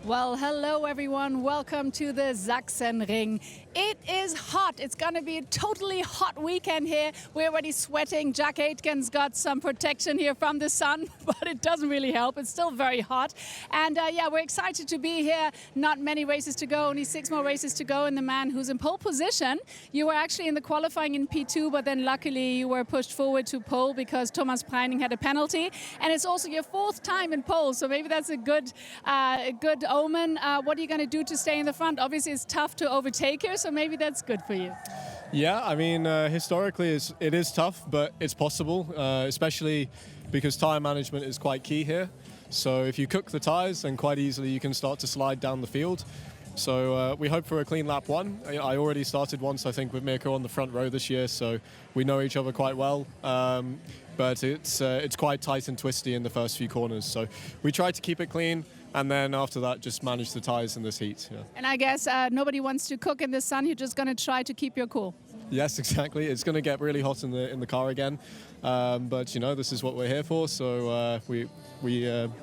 Well, hello everyone. Welcome to the Sachsenring. It is hot. It's going to be a totally hot weekend here. We're already sweating. Jack Aitken's got some protection here from the sun, but it doesn't really help. It's still very hot. And yeah, we're excited to be here. Not many races to go, only 6 more races to go. And the man who's in pole position, you were actually in the qualifying in P2, but then luckily you were pushed forward to pole because Thomas Preining had a penalty. And it's also your 4th time in pole, so maybe that's a good omen. What are you going to do to stay in the front? Obviously, it's tough to overtake here, so maybe that's good for you. Yeah, I mean, historically, it is tough, but it's possible, especially because tyre management is quite key here. So if you cook the tyres, then quite easily you can start to slide down the field. So we hope for a clean lap 1. I already started once, I think, with Mirko on the front row this year, so we know each other quite well. But it's quite tight and twisty in the first few corners. So we try to keep it clean, and then after that, just manage the tyres in this heat. Yeah. And I guess nobody wants to cook in the sun. You're just going to try to keep your cool. Yes, exactly. It's going to get really hot in the car again, but you know, this is what we're here for. So we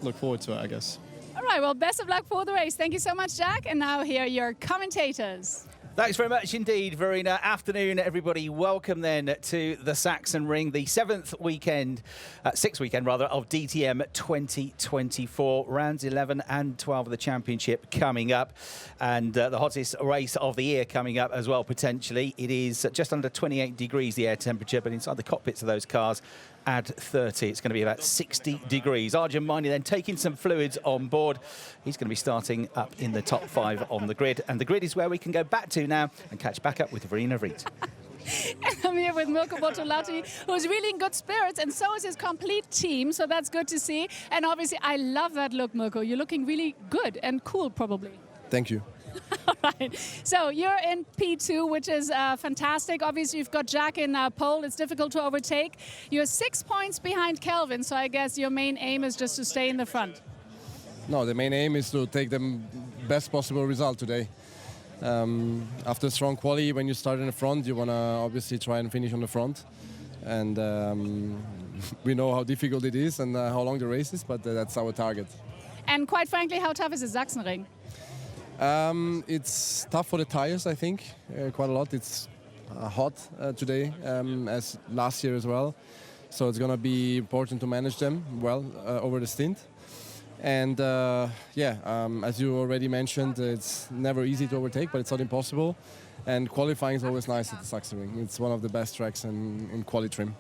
look forward to it, I guess. All right. Well, best of luck for the race. Thank you so much, Jack. And now here are your commentators. Thanks very much indeed, Verena. Afternoon, everybody. Welcome then to the Sachsenring, the 6th weekend of DTM 2024. Rounds 11 and 12 of the championship coming up, and the hottest race of the year coming up as well, potentially. It is just under 28 degrees, the air temperature, but inside the cockpits of those cars, add 30. It's going to be about 60 degrees. Arjun Maini then taking some fluids on board. He's going to be starting up in the top 5 on the grid. And the grid is where we can go back to now and catch back up with Verena Vries. And I'm here with Mirko Bortolatti, who's really in good spirits, and so is his complete team, so that's good to see. And obviously, I love that look, Mirko. You're looking really good and cool, probably. Thank you. All right. So you're in P2, which is fantastic. Obviously, you've got Jack in pole. It's difficult to overtake. You're 6 points behind Kelvin, so I guess your main aim is just to stay in the front. No, the main aim is to take the best possible result today. After a strong quali, when you start in the front, you want to obviously try and finish on the front. And we know how difficult it is and how long the race is, but that's our target. And quite frankly, how tough is the Sachsenring? It's tough for the tires, I think, quite a lot. It's hot today, as last year as well. So it's going to be important to manage them well over the stint. And as you already mentioned, it's never easy to overtake, but it's not impossible. And qualifying is always nice at the Sachsenring. It's one of the best tracks in quali trim.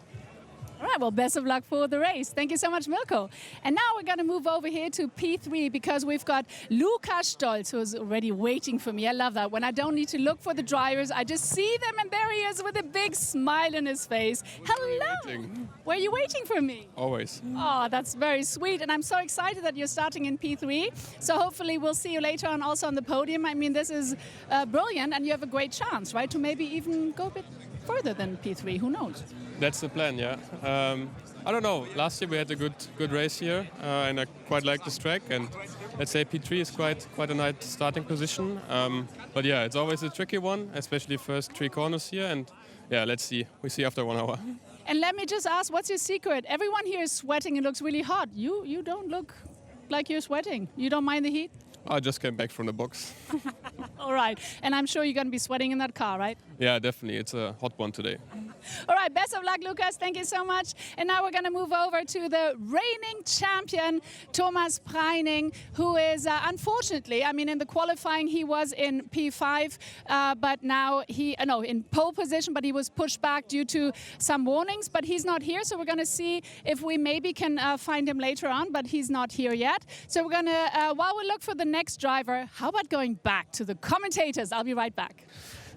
All right, well, best of luck for the race. Thank you so much, Mirko. And now we're going to move over here to P3 because we've got Lukas Stolz, who's already waiting for me. I love that. When I don't need to look for the drivers, I just see them, and there he is with a big smile on his face. Hello. Were you waiting for me? Always. Oh, that's very sweet. And I'm so excited that you're starting in P3. So hopefully we'll see you later on also on the podium. I mean, this is brilliant, and you have a great chance, right, to maybe even go a bit further than P3. Who knows? That's the plan, yeah. I don't know. Last year we had a good race here, and I quite like this track. And let's say P3 is quite a nice starting position. But yeah, it's always a tricky one, especially first 3 corners here. And yeah, let's see. We see after 1 hour. And let me just ask, what's your secret? Everyone here is sweating. It looks really hot. You don't look like you're sweating. You don't mind the heat? I just came back from the box. All right. And I'm sure you're going to be sweating in that car, right? Yeah, definitely. It's a hot one today. All right. Best of luck, Lukas. Thank you so much. And now we're going to move over to the reigning champion, Thomas Preining, who is, unfortunately, I mean, in the qualifying, he was in P5, but now in pole position, but he was pushed back due to some warnings, but he's not here. So we're going to see if we maybe can find him later on, but he's not here yet. So we're going to, while we look for the next driver, how about going back to the commentators? I'll be right back.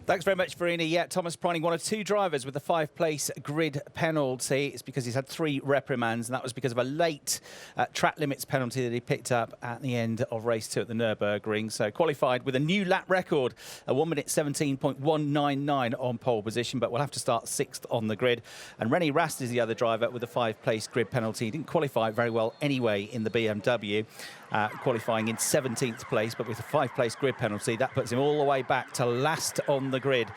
Thanks very much, Verena. Yeah, Thomas Preining, one of 2 drivers with a 5-place grid penalty. It's because he's had 3 reprimands, and that was because of a late track limits penalty that he picked up at the end of race 2 at the Nürburgring. So qualified with a new lap record, a 1:17.199 on pole position, but we'll have to start 6th on the grid. And René Rast is the other driver with a 5-place grid penalty. He didn't qualify very well anyway in the BMW. qualifying in 17th place, but with a 5-place grid penalty, that puts him all the way back to last on the grid,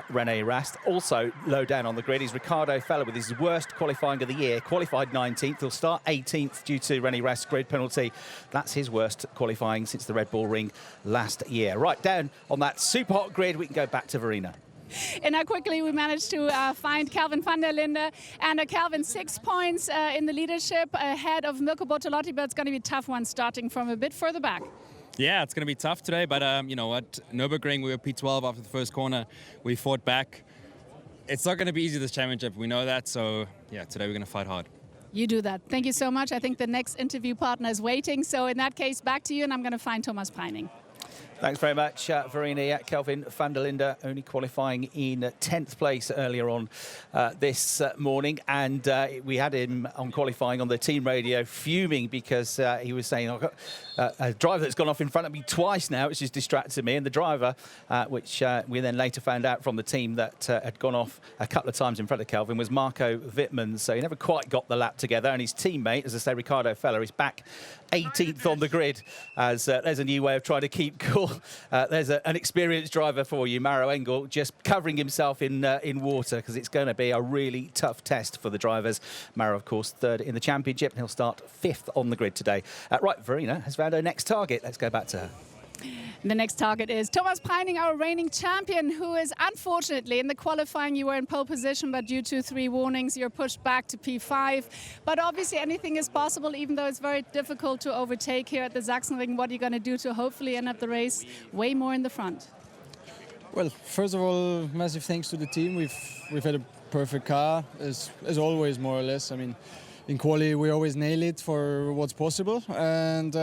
Rene Rast. Also low down on the grid is Ricardo Feller with his worst qualifying of the year, qualified 19th. He'll start 18th due to Rene Rast's grid penalty. That's his worst qualifying since the Red Bull Ring last year. Right down on that super hot grid, we can go back to Verena. And now quickly we managed to find Kelvin van der Linde. And Kelvin, 6 points in the leadership ahead of Mirko Bortolotti, but it's going to be a tough one starting from a bit further back. Yeah, it's going to be tough today, but you know what? Nürburgring, we were P12 after the first corner. We fought back. It's not going to be easy this championship. We know that. So, yeah, today we're going to fight hard. You do that. Thank you so much. I think the next interview partner is waiting. So in that case, back to you, and I'm going to find Thomas Preining. Thanks very much, Verena. Kelvin van der Linde only qualifying in 10th place earlier on this morning. And we had him on qualifying on the team radio fuming because he was saying, I've got a driver that's gone off in front of me twice now, which has distracted me. And the driver, which we then later found out from the team that had gone off a couple of times in front of Kelvin, was Marco Wittmann. So he never quite got the lap together. And his teammate, as I say, Ricardo Feller, is back 18th on the grid, as there's a new way of trying to keep cool. There's an experienced driver for you, Maro Engel, just covering himself in water, because it's going to be a really tough test for the drivers. Maro, of course, third in the championship, and he'll start 5th on the grid today. Right, Verena has found her next target. Let's go back to her. The next target is Thomas Preining, our reigning champion, who is unfortunately in the qualifying you were in pole position, but due to 3 warnings you're pushed back to P5. But obviously anything is possible, even though it's very difficult to overtake here at the Sachsenring. What are you going to do to hopefully end up the race way more in the front? Well, first of all, massive thanks to the team. We've had a perfect car, as always, more or less. I mean, in quali we always nail it for what's possible, and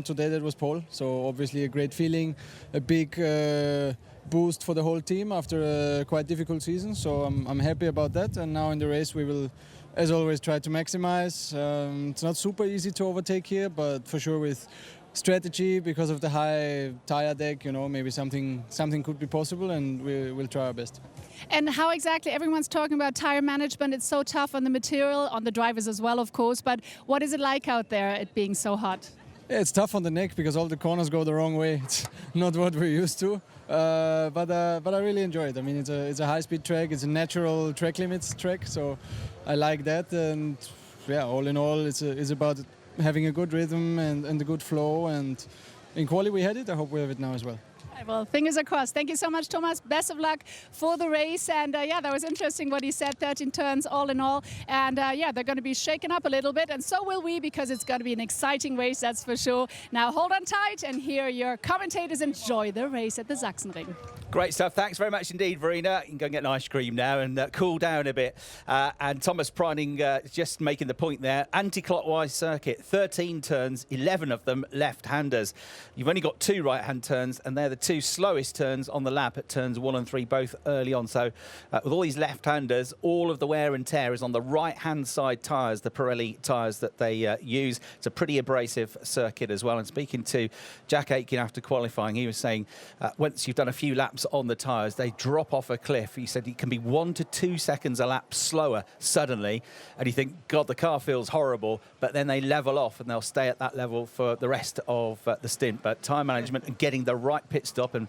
today that was pole, so obviously a great feeling, a big boost for the whole team after a quite difficult season, so I'm happy about that. And now in the race we will, as always, try to maximize. It's not super easy to overtake here, but for sure with strategy, because of the high tire deck, you know, maybe something could be possible, and we'll try our best. And how exactly, everyone's talking about tire management, it's so tough on the material, on the drivers as well, of course, but what is it like out there, it being so hot? Yeah, it's tough on the neck because all the corners go the wrong way. It's not what we're used to, but I really enjoy it. I mean, it's a high-speed track, it's a natural track limits track, so I like that. And yeah, all in all, it's about having a good rhythm and a good flow. And in quali we had it. I hope we have it now as well. Well, fingers are crossed. Thank you so much, Thomas. Best of luck for the race. And yeah, that was interesting what he said, 13 turns all in all. And yeah, they're going to be shaken up a little bit, and so will we, because it's going to be an exciting race, that's for sure. Now hold on tight and hear your commentators enjoy the race at the Sachsenring. Great stuff. Thanks very much indeed, Verena. You can go and get an ice cream now and cool down a bit. And Thomas Preining just making the point there. Anti-clockwise circuit, 13 turns, 11 of them left-handers. You've only got 2 right-hand turns, and they're the 2 slowest turns on the lap at turns 1 and 3, both early on. So with all these left-handers, all of the wear and tear is on the right-hand side tyres, the Pirelli tyres that they use. It's a pretty abrasive circuit as well. And speaking to Jack Aitken after qualifying, he was saying once you've done a few laps on the tyres, they drop off a cliff. He said it can be 1 to 2 seconds a lap slower suddenly, and you think, God, the car feels horrible, but then they level off and they'll stay at that level for the rest of the stint. But tyre management and getting the right pit stop, and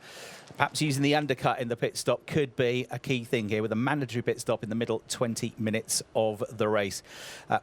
perhaps using the undercut in the pit stop, could be a key thing here, with a mandatory pit stop in the middle 20 minutes of the race.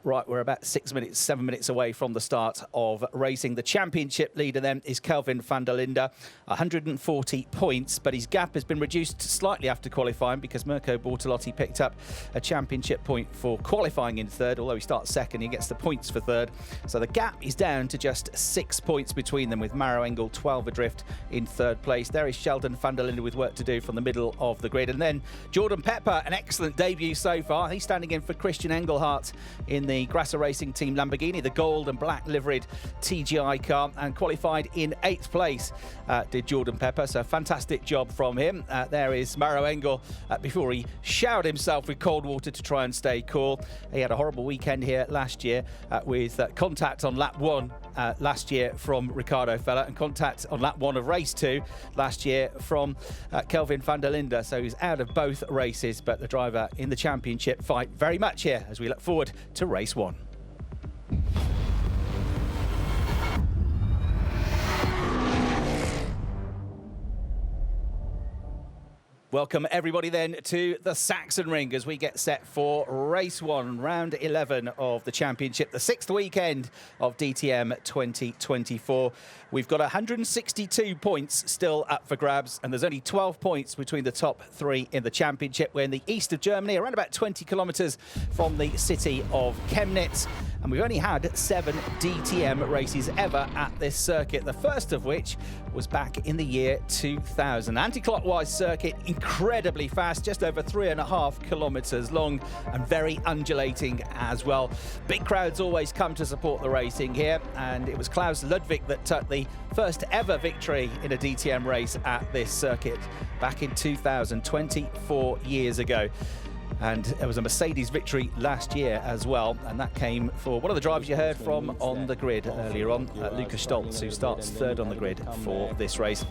Right, we're about 7 minutes away from the start of racing. The championship leader then is Kelvin van der Linde, 140 points, but his gap has been reduced slightly after qualifying because Mirko Bortolotti picked up a championship point for qualifying in third. Although he starts second, he gets the points for third. So the gap is down to just 6 points between them, with Maro Engel 12 adrift in third place. There is Sheldon van der Linde with work to do from the middle of the grid. And then Jordan Pepper, an excellent debut so far. He's standing in for Christian Engelhardt in the Grasser Racing Team Lamborghini, the gold and black liveried TGI car, and qualified in 8th place, did Jordan Pepper. So fantastic job from him. There is Maro Engel before he showered himself with cold water to try and stay cool. He had a horrible weekend here last year with contact on lap 1 last year from Ricardo Feller, and contact on lap 1 of race 2 last year from Kelvin van der Linde. So he's out of both races, but the driver in the championship fight very much here as we look forward to race 1. Welcome everybody then to the Sachsenring as we get set for race 1, round 11 of the championship, the 6th weekend of DTM 2024. We've got 162 points still up for grabs, and there's only 12 points between the top 3 in the championship. We're in the east of Germany, around about 20 kilometres from the city of Chemnitz, and we've only had 7 DTM races ever at this circuit, the first of which was back in the year 2000. Anti-clockwise circuit, incredibly fast, just over 3.5 kilometres long and very undulating as well. Big crowds always come to support the racing here, and it was Klaus Ludwig that took the first ever victory in a DTM race at this circuit back in 2000, 24 years ago. And there was a Mercedes victory last year as well, and that came for one of the drivers you heard from on the grid earlier on, Lukas Stolz, who starts 3rd on the grid for this race.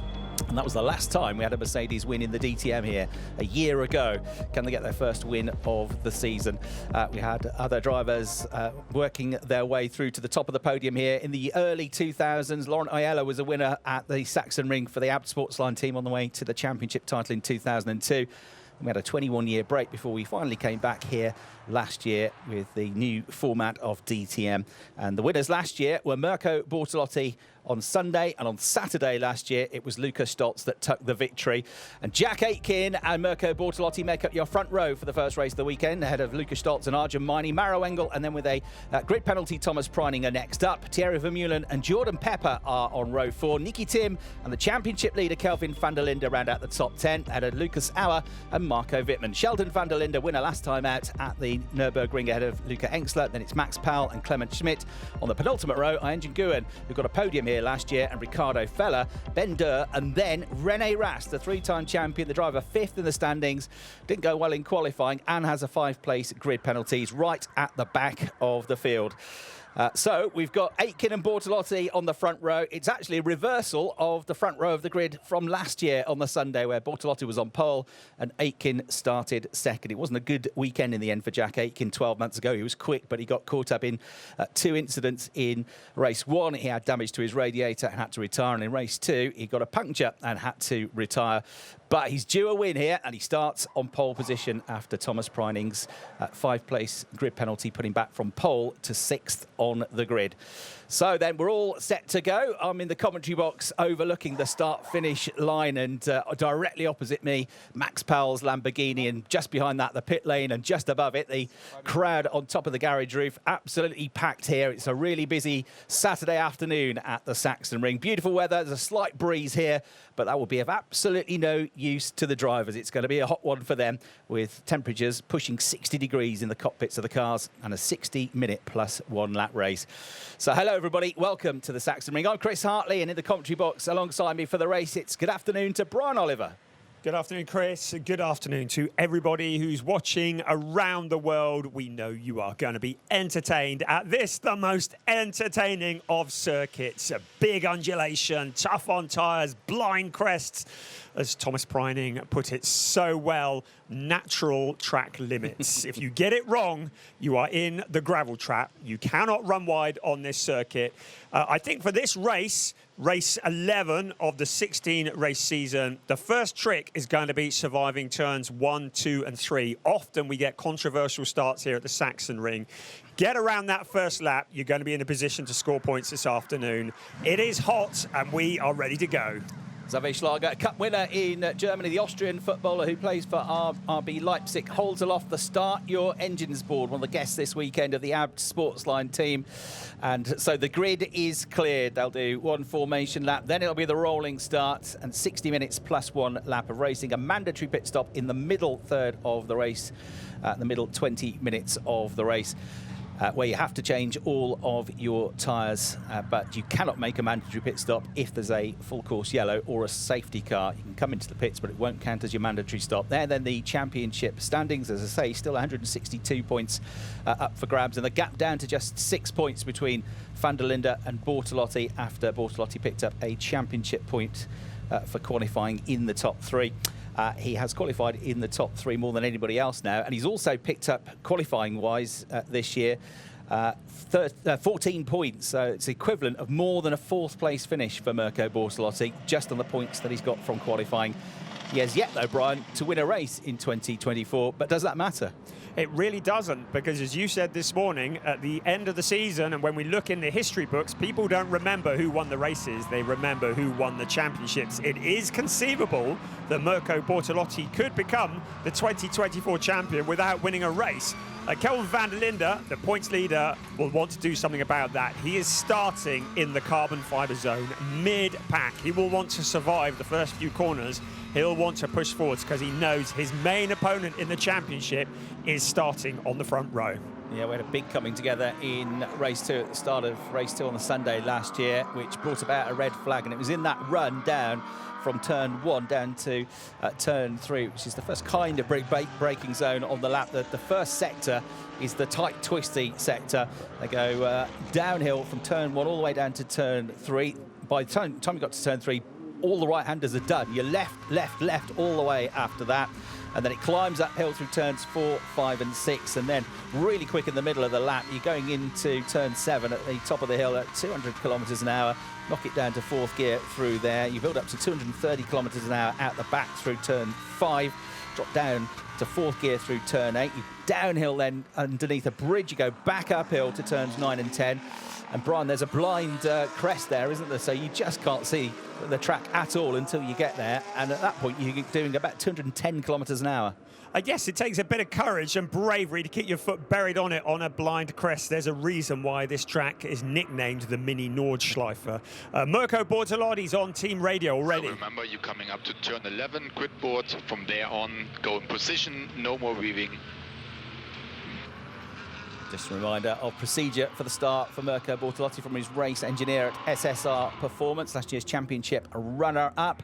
And that was the last time we had a Mercedes win in the DTM here a year ago. Can they get their first win of the season? We had other drivers working their way through to the top of the podium here. In the early 2000s, Laurent Ayala was a winner at the Sachsenring for the Abt Sportsline team on the way to the championship title in 2002. We had a 21-year break before we finally came back here last year with the new format of DTM. And the winners last year were Mirko Bortolotti on Sunday, and on Saturday last year it was Lukas Stolz that took the victory. And Jack Aitken and Mirko Bortolotti make up your front row for the first race of the weekend, ahead of Lukas Stolz and Arjun Maini, Maro Engel, and then with a grid penalty, Thomas Preininger next up. Thierry Vermeulen and Jordan Pepper are on row 4. Niki Tim and the championship leader Kelvin van der Linde round out the top 10, ahead of Lucas Auer and Marco Wittmann. Sheldon van der Linde, winner last time out at the Nürburgring, ahead of Luca Engsler. Then it's Max Powell and Clement Schmidt. On the penultimate row, Ayenjan Nguyen, who got a podium here last year, and Ricardo Feller, Ben Durr, and then René Rast, the 3-time champion, the driver 5th in the standings. Didn't go well in qualifying and has a 5-place grid penalties right at the back of the field. So we've got Aitken and Bortolotti on the front row. It's actually a reversal of the front row of the grid from last year on the Sunday, where Bortolotti was on pole and Aitken started second. It wasn't a good weekend in the end for Jack Aitken 12 months ago. He was quick, but he got caught up in 2 incidents in race 1. He had damage to his radiator and had to retire. And in race 2, he got a puncture and had to retire. But he's due a win here, and he starts on pole position after Thomas Preining's 5-place grid penalty, putting back from pole to 6th on the grid. So then we're all set to go. I'm in the commentary box overlooking the start-finish line, and directly opposite me, Max Powell's Lamborghini, and just behind that, the pit lane, and just above it, the crowd on top of the garage roof. Absolutely packed here. It's a really busy Saturday afternoon at the Sachsenring. Beautiful weather. There's a slight breeze here, but that will be of absolutely no use to the drivers. It's going to be a hot one for them, with temperatures pushing 60 degrees in the cockpits of the cars, and a 60-minute plus 1 lap race. So hello everybody, welcome to the Sachsenring. I'm Chris Hartley, and in the commentary box alongside me for the race, it's good afternoon to Brian Oliver. Good afternoon, Chris. Good afternoon to everybody who's watching around the world. We know you are going to be entertained at this, the most entertaining of circuits. A big undulation, tough on tyres, blind crests. As Thomas Preining put it so well, natural track limits. If you get it wrong, you are in the gravel trap. You cannot run wide on this circuit. I think for this race, race 11 of the 16 race season, the first trick is going to be surviving turns 1, 2, and 3. Often we get controversial starts here at the Sachsenring. Get around that first lap, you're going to be in a position to score points this afternoon. It is hot, and we are ready to go. Xavier Schlager, a cup winner in Germany, the Austrian footballer who plays for RB Leipzig, holds aloft the Start Your Engines board, one of the guests this weekend of the Abt Sportsline team. And so the grid is cleared. They'll do 1 formation lap, then it'll be the rolling start, and 60 minutes plus 1 lap of racing. A mandatory pit stop in the middle third of the race, the middle 20 minutes of the race. Where you have to change all of your tyres, but you cannot make a mandatory pit stop if there's a full course yellow or a safety car. You can come into the pits, but it won't count as your mandatory stop. There, then the championship standings, as I say, still 162 points up for grabs, and the gap down to just 6 points between van der Linde and Bortolotti, after Bortolotti picked up a championship point for qualifying in the top 3. He has qualified in the top 3 more than anybody else now, and he's also picked up, qualifying-wise, this year, 14 points, so it's equivalent of more than a 4th place finish for Mirko Bortolotti, just on the points that he's got from qualifying. He has yet, though, Brian, to win a race in 2024, but does that matter? It really doesn't, because as you said this morning, at the end of the season, and when we look in the history books, people don't remember who won the races, they remember who won the championships. It is conceivable that Mirko Bortolotti could become the 2024 champion without winning a race. Kelvin van der Linde, the points leader, will want to do something about that. He is starting in the carbon fibre zone mid-pack. He will want to survive the first few corners. He'll want to push forwards because he knows his main opponent in the championship is starting on the front row. Yeah, we had a big coming together in race 2 at the start of race 2 on the Sunday last year, which brought about a red flag, and it was in that run down from turn 1 down to turn 3, which is the first kind of braking zone on the lap. The first sector is the tight, twisty sector. They go downhill from turn 1 all the way down to turn 3. By the time you got to turn 3, all the right-handers are done. You're left, left, left all the way after that. And then it climbs uphill through turns 4, 5 and 6, and then really quick in the middle of the lap, you're going into turn 7 at the top of the hill at 200 kilometres an hour, knock it down to 4th gear through there. You build up to 230 kilometres an hour out the back through turn 5, drop down to 4th gear through turn 8. You downhill then underneath a bridge, you go back uphill to turns 9 and 10. And Brian, there's a blind crest there, isn't there? So you just can't see the track at all until you get there. And at that point, you're doing about 210 kilometres an hour. Yes, it takes a bit of courage and bravery to keep your foot buried on it on a blind crest. There's a reason why this track is nicknamed the Mini Nordschleife. Mirko Bortolotti's on team radio already. So remember, you're coming up to turn 11, quit board. From there on, go in position, no more weaving. Just a reminder of procedure for the start for Mirko Bortolotti from his race engineer at SSR Performance, last year's championship runner-up.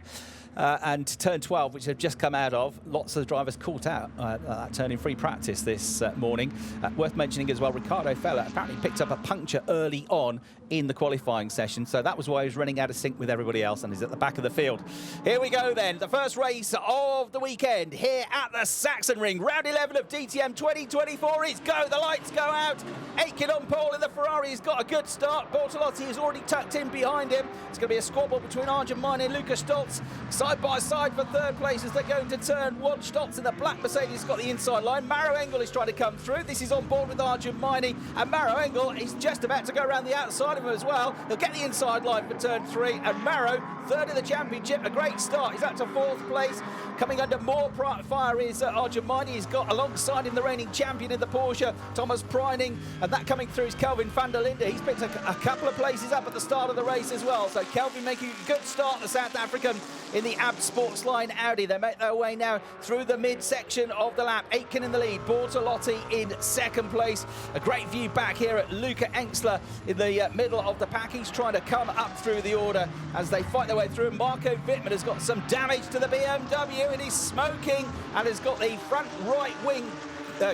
And turn 12, which they've just come out of, lots of drivers caught out that turn in free practice this morning. Worth mentioning as well, Ricardo Feller apparently picked up a puncture early on in the qualifying session, so that was why he was running out of sync with everybody else and is at the back of the field. Here we go then, the first race of the weekend here at the Sachsenring. Round 11 of DTM 2024 is go. The lights go out. Aitken on pole in the Ferrari has got a good start. Bortolotti is already tucked in behind him. It's going to be a squabble between Arjun Maine and Luca Stoltz. Side by side for 3rd place as they're going to turn 1. Stoltz in the black Mercedes has got the inside line. Maro Engel is trying to come through. This is on board with Arjun Maine, and Maro Engel is just about to go around the outside of him as well. He'll get the inside line for turn 3, and Maro, 3rd in the championship. A great start. He's up to 4th place. Coming under more fire is Arjun Maine. He's got alongside him the reigning champion in the Porsche, Thomas Preining, and that coming through is Kelvin van der Linde. He's picked a couple of places up at the start of the race as well. So Kelvin making a good start, the South African, in the AB Sportsline Audi. They make their way now through the mid-section of the lap. Aitken in the lead, Bortolotti in 2nd place. A great view back here at Luca Engstler in the middle of the pack. He's trying to come up through the order as they fight their way through. Marco Wittmann has got some damage to the BMW and he's smoking and has got the front right wing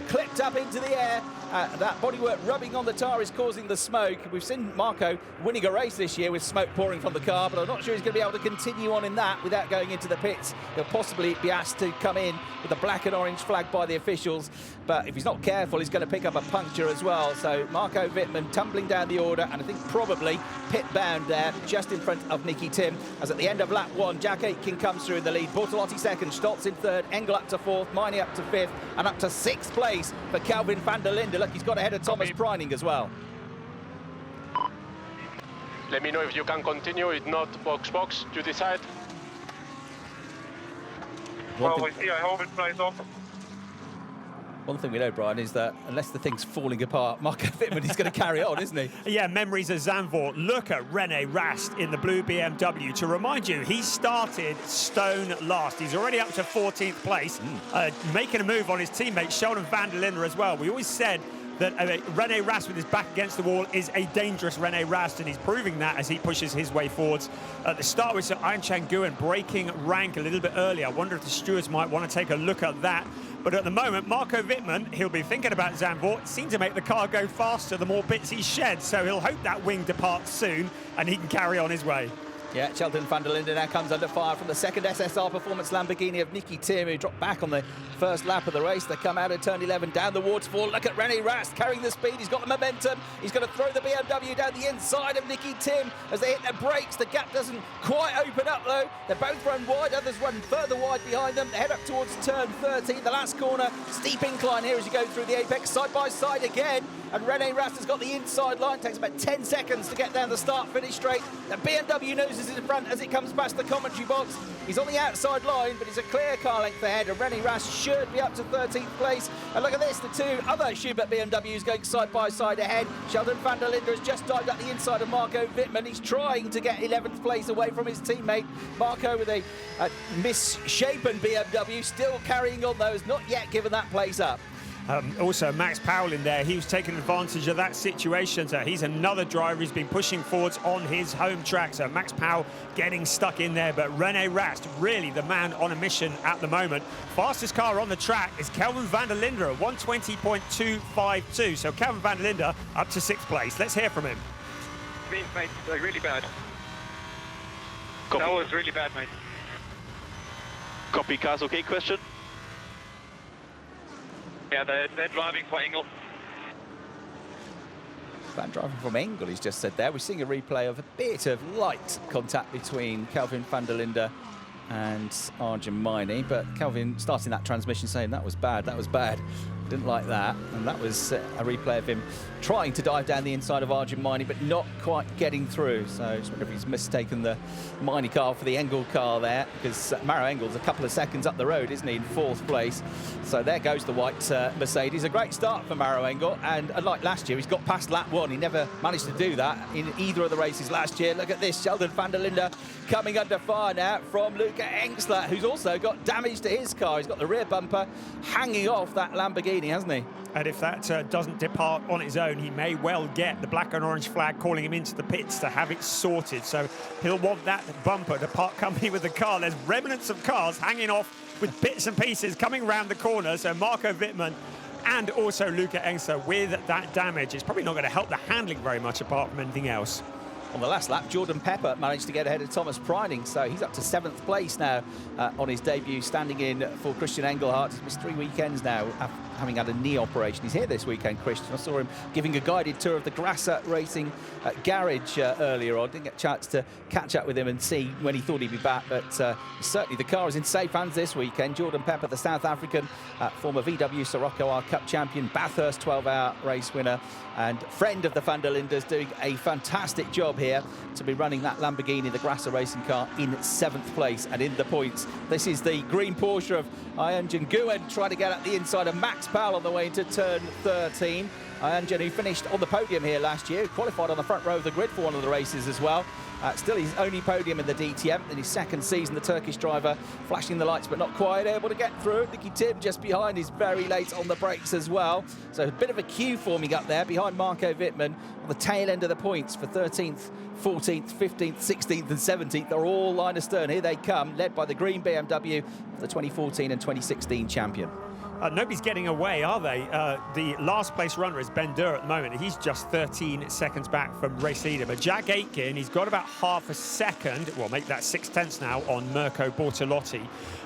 clipped up into the air. That bodywork rubbing on the tyre is causing the smoke. We've seen Marco winning a race this year with smoke pouring from the car, but I'm not sure he's going to be able to continue on in that without going into the pits. He'll possibly be asked to come in with a black and orange flag by the officials, but if he's not careful, he's going to pick up a puncture as well. So Marco Wittmann tumbling down the order, and I think probably pit bound there, just in front of Nicky Tim, as at the end of lap 1, Jack Aitken comes through in the lead. Bortolotti 2nd, Stoltz in 3rd, Engel up to 4th, Maine up to 5th, and up to 6th place for Kelvin van der Linde. Look, he's got ahead of Thomas Preining as well. Let me know if you can continue. If not, box, you decide. Well, we see. I hope it plays off. One thing we know, Brian, is that unless the thing's falling apart, Marco Wittmann is going to carry on, isn't he? Yeah, memories of Zandvoort. Look at René Rast in the blue BMW. To remind you, he started stone last. He's already up to 14th place, making a move on his teammate Sheldon van der Linde as well. We always said that René Rast with his back against the wall is a dangerous René Rast, and he's proving that as he pushes his way forwards. At the start, we saw Ian Chang-Nguyen breaking rank a little bit early. I wonder if the stewards might want to take a look at that. But at the moment, Marco Wittmann, he'll be thinking about Zandvoort, seems to make the car go faster the more bits he sheds, so he'll hope that wing departs soon and he can carry on his way. Yeah, Sheldon van der Linden now comes under fire from the second SSR Performance Lamborghini of Nicky Tim, who dropped back on the first lap of the race. They come out of turn 11 down the waterfall. Look at René Rast carrying the speed. He's got the momentum. He's going to throw the BMW down the inside of Nicky Tim as they hit their brakes. The gap doesn't quite open up though. They both run wide. Others run further wide behind them. They head up towards turn 13, the last corner. Steep incline here as you go through the apex, side by side again. And René Rast has got the inside line. Takes about 10 seconds to get down the start-finish straight. The BMW noses in front as it comes past the commentary box. He's on the outside line, but he's a clear car length ahead. And René Rast should be up to 13th place. And look at this, the two other Schubert BMWs going side by side ahead. Sheldon van der Linden has just dived up the inside of Marco Wittmann. He's trying to get 11th place away from his teammate. Marco with a misshapen BMW, still carrying on though, has not yet given that place up. Also, Max Powell in there, he was taking advantage of that situation. So he's another driver who's been pushing forwards on his home track. So Max Powell getting stuck in there, but René Rast, really the man on a mission at the moment. Fastest car on the track is Kelvin van der Linde, 120.252. So Kelvin van der Linde up to 6th place. Let's hear from him. Mate, really bad. Copy. That was really bad, mate. Copy, cars okay question? Yeah, they're driving for Engel. That driving from Engel, he's just said there. We're seeing a replay of a bit of light contact between Kelvin van der Linde and Arjun Maini, but Kelvin starting that transmission saying that was bad, didn't like that. And that was a replay of him trying to dive down the inside of Arjun Maini, but not quite getting through. So I just wonder if he's mistaken the Maini car for the Engel car there, because Maro Engel's a couple of seconds up the road, isn't he, in 4th place. So there goes the white Mercedes. A great start for Maro Engel, and unlike last year, he's got past lap 1. He never managed to do that in either of the races last year. Look at this, Sheldon van der Linde coming under fire now from Luca Engstler, who's also got damage to his car. He's got the rear bumper hanging off that Lamborghini, hasn't he? And if that doesn't depart on its own, he may well get the black and orange flag calling him into the pits to have it sorted. So he'll want that bumper to part company with the car. There's remnants of cars hanging off with bits and pieces coming around the corner. So Marco Wittmann and also Luca Engstler with that damage. It's probably not going to help the handling very much apart from anything else. On the last lap, Jordan Pepper managed to get ahead of Thomas Preining, so he's up to 7th place now on his debut, standing in for Christian Engelhardt. He's missed 3 weekends now, having had a knee operation. He's here this weekend, Christian. I saw him giving a guided tour of the Grasser Racing garage earlier on. Didn't get a chance to catch up with him and see when he thought he'd be back, but certainly the car is in safe hands this weekend. Jordan Pepper, the South African, former VW Sirocco R Cup champion, Bathurst 12-hour race winner, and friend of the van der Lindes, doing a fantastic job here to be running that Lamborghini, the Grasser Racing car, in 7th place and in the points. This is the green Porsche of Ayanjan Nguyen trying to get at the inside of Max Powell on the way into turn 13. Ayanjan, who finished on the podium here last year, qualified on the front row of the grid for one of the races as well. Still his only podium in the DTM in his 2nd season. The Turkish driver flashing the lights but not quite able to get through. Nicky Tim just behind is very late on the brakes as well. So a bit of a queue forming up there behind Marco Wittmann on the tail end of the points for 13th, 14th, 15th, 16th and 17th. They're all line astern. Here they come, led by the green BMW, the 2014 and 2016 champion. Nobody's getting away, are they? The last place runner is Ben Durr at the moment. He's just 13 seconds back from race leader. But Jack Aitken, he's got about half a second, well, make that 6/10 now on Mirko Bortolotti.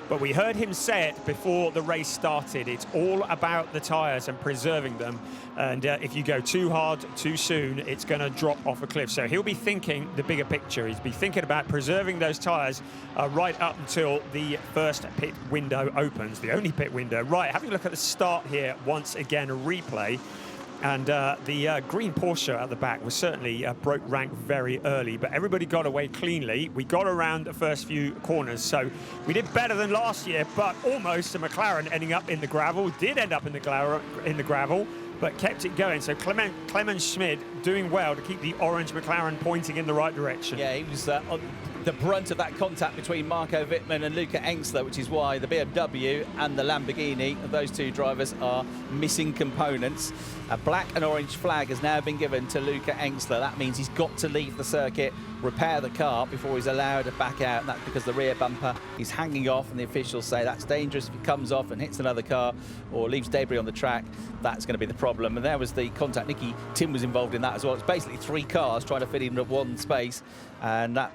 But we heard him say it before the race started. It's all about the tyres and preserving them. And if you go too hard too soon, it's going to drop off a cliff. So he'll be thinking the bigger picture. He'll be thinking about preserving those tyres right up until the first pit window opens, the only pit window. Right, having a look at the start here once again, a replay. And the green Porsche at the back was certainly broke rank very early, but everybody got away cleanly. We got around the first few corners, so we did better than last year, but almost a McLaren ending up in the gravel. Did end up in the gravel, but kept it going. So Clemens Schmid doing well to keep the orange McLaren pointing in the right direction. Yeah, he was on the brunt of that contact between Marco Wittmann and Luca Engstler, which is why the BMW and the Lamborghini, those two drivers, are missing components. A black and orange flag has now been given to Luca Engstler. That means he's got to leave the circuit, repair the car before he's allowed to back out. And that's because the rear bumper is hanging off, and the officials say that's dangerous. If it comes off and hits another car or leaves debris on the track, that's going to be the problem. And there was the contact. Nicky Tim was involved in that as well. It's basically 3 cars trying to fit into one space. And that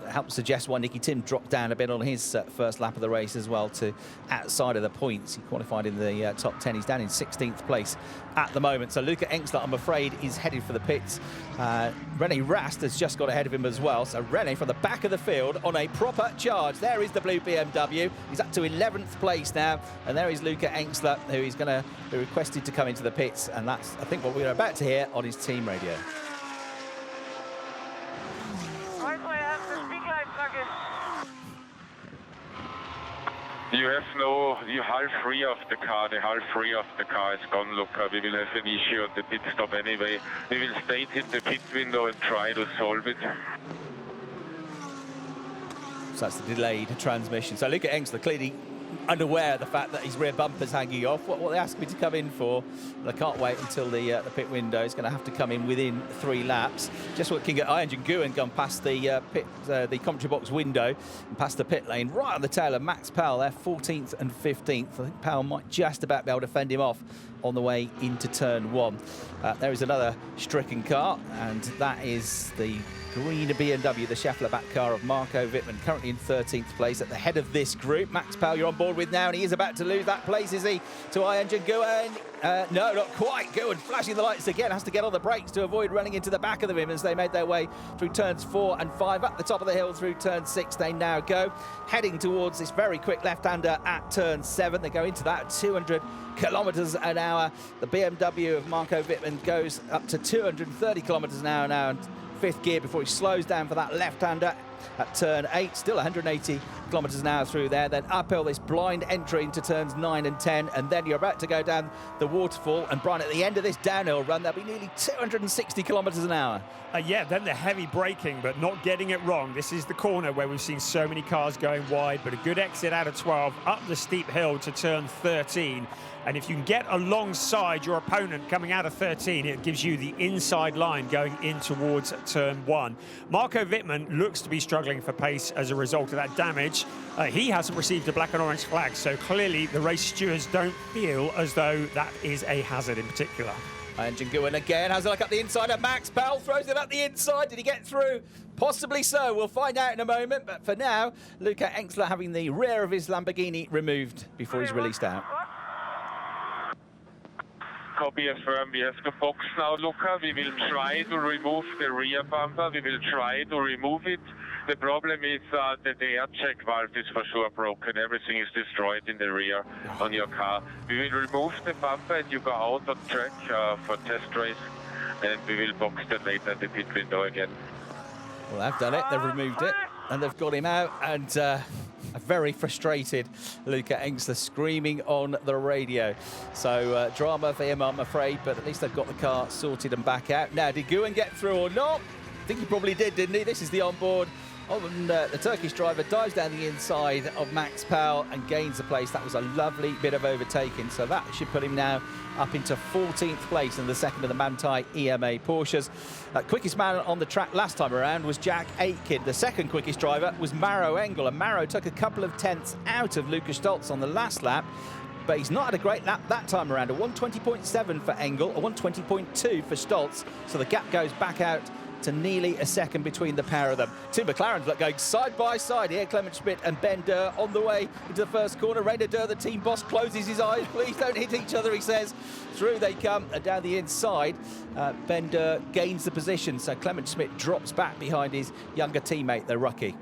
helps suggest why Nicky Tim dropped down a bit on his first lap of the race as well, to outside of the points. He qualified in the top 10. He's down in 16th place at the moment. So Luca Engstler, I'm afraid, is headed for the pits. René Rast has just got ahead of him as well. So René from the back of the field on a proper charge. There is the blue BMW. He's up to 11th place now. And there is Luca Engstler, who is going to be requested to come into the pits. And that's, I think, what we're about to hear on his team radio. You have you half free of the car. The half free of the car is gone, Luca. We will have an issue at the pit stop anyway. We will stay in the pit window and try to solve it. So that's the delayed transmission. So Luca Engstler clearly unaware of the fact that his rear bumper's hanging off. What they asked me to come in for, I can't wait until the pit window. Is going to have to come in within 3 laps. Just looking at Ian Nguyen gone past the commentary box window and past the pit lane, right on the tail of Max Powell. They're 14th and 15th. I think Powell might just about be able to fend him off on the way into turn 1. There is another stricken car, and that is the green BMW, the Scheffler-backed car of Marco Wittmann, currently in 13th place at the head of this group. Max Powell, you're on board with now, and he is about to lose that place, is he? To Ian Nguyen. No, not quite. Nguyen flashing the lights again, has to get on the brakes to avoid running into the back of the Wittmanns. They made their way through turns 4 and 5, up the top of the hill through turn 6. They now go, heading towards this very quick left-hander at turn 7. They go into that 200 kilometres an hour. The BMW of Marco Wittmann goes up to 230 kilometres an hour now, and 5th gear before he slows down for that left-hander at turn 8. Still 180 kilometres an hour through there. Then uphill this blind entry into turns 9 and 10, and then you're about to go down the waterfall. And Brian, at the end of this downhill run, there'll be nearly 260 kilometres an hour. Yeah, then the heavy braking, but not getting it wrong. This is the corner where we've seen so many cars going wide, but a good exit out of 12, up the steep hill to turn 13. And if you can get alongside your opponent coming out of 13, it gives you the inside line going in towards turn 1. Marco Wittmann looks to be struggling for pace as a result of that damage. He hasn't received a black and orange flag, so clearly the race stewards don't feel as though that is a hazard in particular. And Nguyen again has a look up the inside of Max. Powell throws it up the inside. Did he get through? Possibly so. We'll find out in a moment. But for now, Luca Engstler having the rear of his Lamborghini removed before he's released out. Copy affirm. We have the box now, Luca. We will try to remove the rear bumper. We will try to remove it. The problem is that the air check valve is for sure broken. Everything is destroyed in the rear on your car. We will remove the bumper and you go out on track for test race, and we will box that later at the pit window again. Well, they've done it. They've removed it, and they've got him out. And a very frustrated Luca Engstler screaming on the radio. So drama for him, I'm afraid, but at least they've got the car sorted and back out. Now, did Nguyen get through or not? I think he probably did, didn't he? This is the onboard. The Turkish driver dives down the inside of Max Powell and gains the place. That was a lovely bit of overtaking. So that should put him now up into 14th place in the second of the Manthey EMA Porsches. Quickest man on the track last time around was Jack Aitken. The second quickest driver was Maro Engel, and Maro took a couple of tenths out of Lucas Stoltz on the last lap. But he's not had a great lap that time around. A 120.7 for Engel, a 120.2 for Stoltz. So the gap goes back out to nearly a second between the pair of them. Two McLarens look going side by side here. Clement Schmidt and Ben Durr on the way into the first corner. Rainer Durr, the team boss, closes his eyes. Please don't hit each other, he says. Through they come and down the inside. Ben Durr gains the position, so Clement Schmidt drops back behind his younger teammate, the rookie.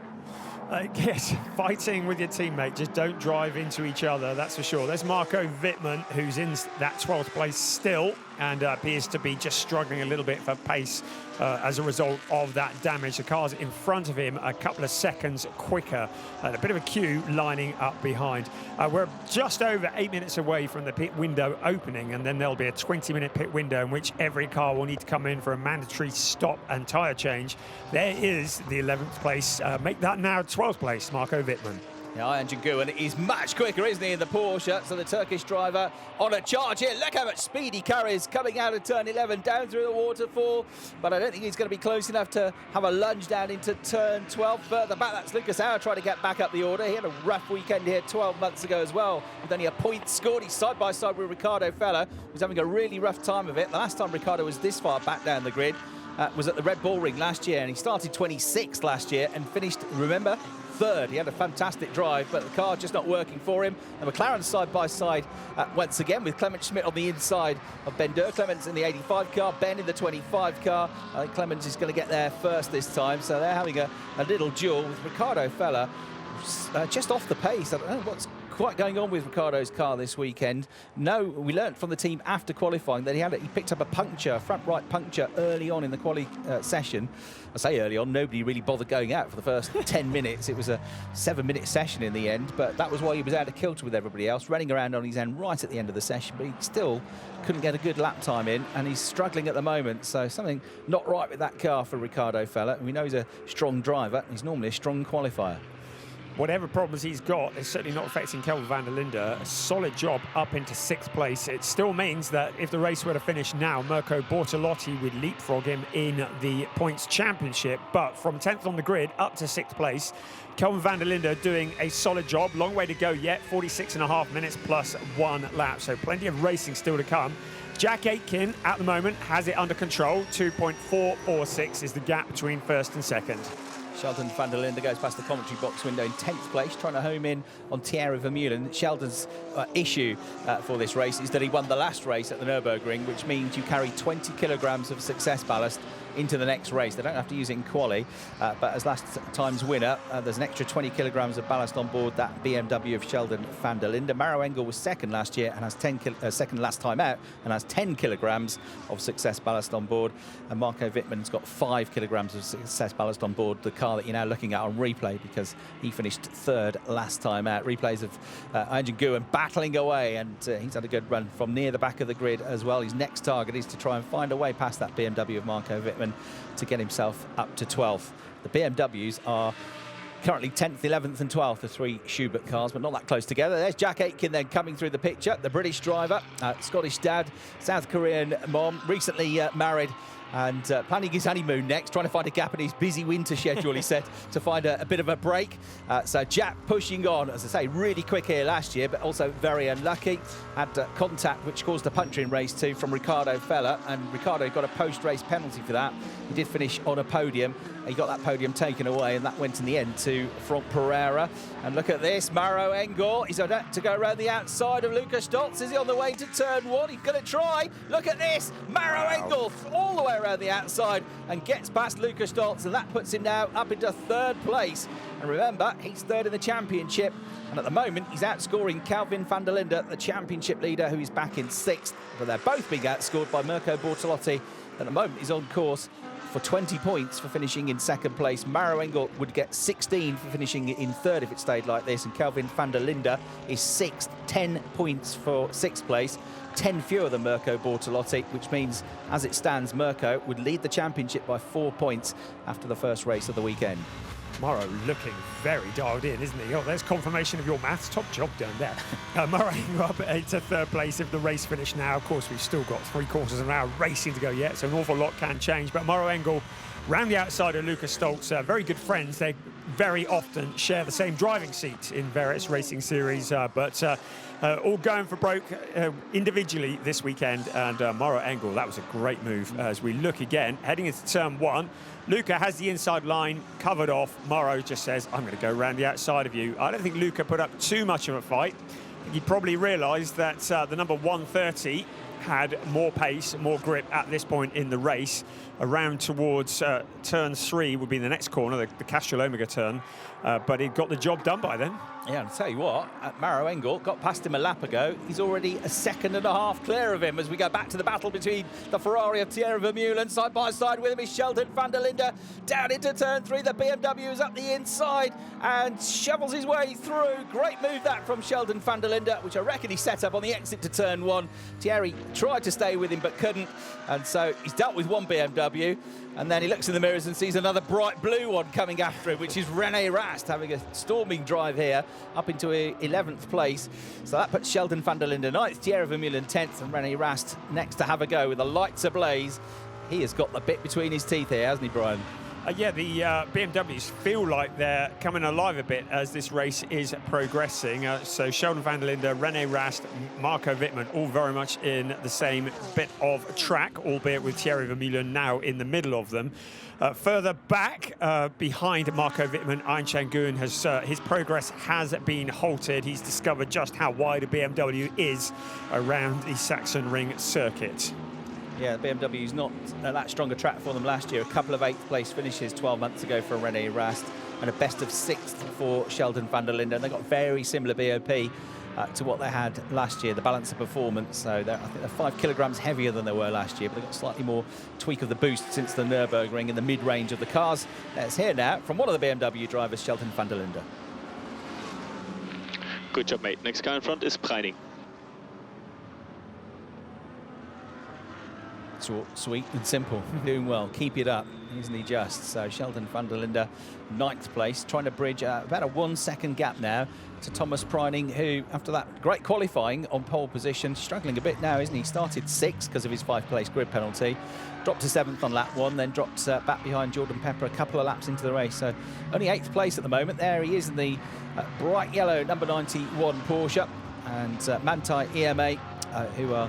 Yes, fighting with your teammate, just don't drive into each other, that's for sure. There's Marco Wittmann, who's in that 12th place still, and appears to be just struggling a little bit for pace as a result of that damage. The car's in front of him a couple of seconds quicker, and a bit of a queue lining up behind. We're just over 8 minutes away from the pit window opening, and then there'll be a 20-minute pit window in which every car will need to come in for a mandatory stop and tyre change. There is the 11th place. Make that now 12th place, Marco Wittmann. Yeah, Ian Nguyen is much quicker, isn't he, in the Porsche? So the Turkish driver on a charge here. Look how much speed he carries coming out of turn 11 down through the waterfall. But I don't think he's going to be close enough to have a lunge down into turn 12. Further back, that's Lucas Auer trying to get back up the order. He had a rough weekend here 12 months ago as well, with only a point scored. He's side by side with Ricardo Feller, who's having a really rough time of it. The last time Ricardo was this far back down the grid was at the Red Bull Ring last year, and he started 26th last year and finished, remember, third. He had a fantastic drive, but the car just not working for him. And McLaren side by side once again with Clement Schmidt on the inside of Ben Durr. Clements in the 85 car, Ben in the 25 car. I think Clements is going to get there first this time, so they're having a little duel with Ricardo Fella just off the pace. I don't know what's quite going on with Ricardo's car this weekend. No, we learnt from the team after qualifying that he picked up a puncture, front right puncture, early on in the quali session. I say early on, nobody really bothered going out for the first 10 minutes. It was a 7-minute session in the end, but that was why he was out of kilter with everybody else, running around on his end right at the end of the session, but he still couldn't get a good lap time in, and he's struggling at the moment. So something not right with that car for Ricardo Fella. We know he's a strong driver. He's normally a strong qualifier. Whatever problems he's got is certainly not affecting Kelvin van der Linde. A solid job up into 6th place. It still means that if the race were to finish now, Mirko Bortolotti would leapfrog him in the points championship. But from 10th on the grid up to 6th place, Kelvin van der Linde doing a solid job. Long way to go yet, 46.5 minutes plus 1 lap. So plenty of racing still to come. Jack Aitken at the moment has it under control. 2.446 is the gap between first and second. Sheldon van der Linde goes past the commentary box window in 10th place, trying to home in on Thierry Vermeulen. Sheldon's issue for this race is that he won the last race at the Nürburgring, which means you carry 20 kilograms of success ballast into the next race. They don't have to use it in quali, but as last time's winner, there's an extra 20 kilograms of ballast on board that BMW of Sheldon van der Linde. Maro Engel was second last year and has second last time out and has 10 kilograms of success ballast on board. And Marco Wittmann's got 5 kilograms of success ballast on board the car that you're now looking at on replay, because he finished third last time out. Replays of Anjan Guwen battling away, and he's had a good run from near the back of the grid as well. His next target is to try and find a way past that BMW of Marco Wittmann to get himself up to 12th. The BMWs are currently 10th, 11th and 12th, the 3 Schubert cars, but not that close together. There's Jack Aitken then coming through the picture, the British driver, Scottish dad, South Korean mom, recently married, and planning his honeymoon next, trying to find a gap in his busy winter schedule, he said, to find a bit of a break. So Jack pushing on, as I say, really quick here last year, but also very unlucky. Had contact, which caused a puncture in race 2 from Ricardo Fella, and Ricardo got a post-race penalty for that. He did finish on a podium. He got that podium taken away, and that went in the end to Franck Pereira. And look at this, Maro Engel. He's about to go around the outside of Lukas Stoltz. Is he on the way to turn 1? He's going to try. Look at this, Maro Engel all the way around the outside and gets past Lukas Stoltz, and that puts him now up into 3rd place. And remember, he's 3rd in the championship, and at the moment he's outscoring Kelvin van der Linde, the championship leader, who is back in 6th. But they're both being outscored by Mirko Bortolotti. At the moment he's on course for 20 points for finishing in 2nd place. Maro Engel would get 16 for finishing in 3rd if it stayed like this, and Kelvin van der Linde is 6th, 10 points for 6th place, 10 fewer than Mirko Bortolotti, which means, as it stands, Mirko would lead the championship by 4 points after the first race of the weekend. Maro looking very dialed in, isn't he? Oh, there's confirmation of your maths. Top job done there. Maro Engel up into 3rd place if the race finished now. Of course, we've still got 3/4 of an hour racing to go yet, so an awful lot can change. But Maro Engel round the outside of Lukas Stoltz, very good friends. They very often share the same driving seat in various racing series, but all going for broke individually this weekend. And Maro Engel, that was a great move. As we look again, heading into turn 1, Luca has the inside line covered off. Maro just says, I'm going to go around the outside of you. I don't think Luca put up too much of a fight. He probably realised that the number 130 had more pace, more grip at this point in the race. Around towards turn 3 would be the next corner, the Castrol Omega turn, but he got the job done by then. Yeah, and I'll tell you what, Maro Engel got past him a lap ago. He's already a 2.5 seconds clear of him as we go back to the battle between the Ferrari of Thierry Vermeulen. Side by side with him is Sheldon van der Linde. Down into turn 3, the BMW is up the inside and shovels his way through. Great move that from Sheldon van der Linde, which I reckon he set up on the exit to turn 1. Thierry tried to stay with him but couldn't, and so he's dealt with one BMW. And then he looks in the mirrors and sees another bright blue one coming after him, which is René Rast having a storming drive here up into 11th place. So that puts Sheldon van der Linde 9th, Thierry Vermeulen 10th, and René Rast next to have a go with the lights ablaze. He has got the bit between his teeth here, hasn't he, Brian? Yeah, the BMWs feel like they're coming alive a bit as this race is progressing. So Sheldon van der Linde, René Rast, Marco Wittmann, all very much in the same bit of track, albeit with Thierry Vermeulen now in the middle of them. Further back, behind Marco Wittmann, Ayn Chang-Gun has his progress has been halted. He's discovered just how wide a BMW is around the Sachsenring circuit. Yeah, the BMW's not that strong a track for them last year. A couple of 8th place finishes 12 months ago for René Rast and a best of 6th for Sheldon van der Linde. And they got very similar BOP to what they had last year, the balance of performance. So I think they're 5 kilograms heavier than they were last year, but they've got slightly more tweak of the boost since the Nürburgring in the mid-range of the cars. Let's hear now from one of the BMW drivers, Sheldon van der Linde. Good job, mate. Next car in front is Preining. Short, sweet and simple. Doing well. Keep it up, isn't he just? So Sheldon van der Linde, 9th place, trying to bridge about a 1 second gap now to Thomas Preining, who, after that great qualifying on pole position, struggling a bit now, isn't he? Started 6th because of his 5th-place grid penalty, dropped to 7th on lap 1, then dropped back behind Jordan Pepper a couple of laps into the race. So only 8th place at the moment. There he is in the bright yellow number 91 Porsche, and Manthey EMA, who are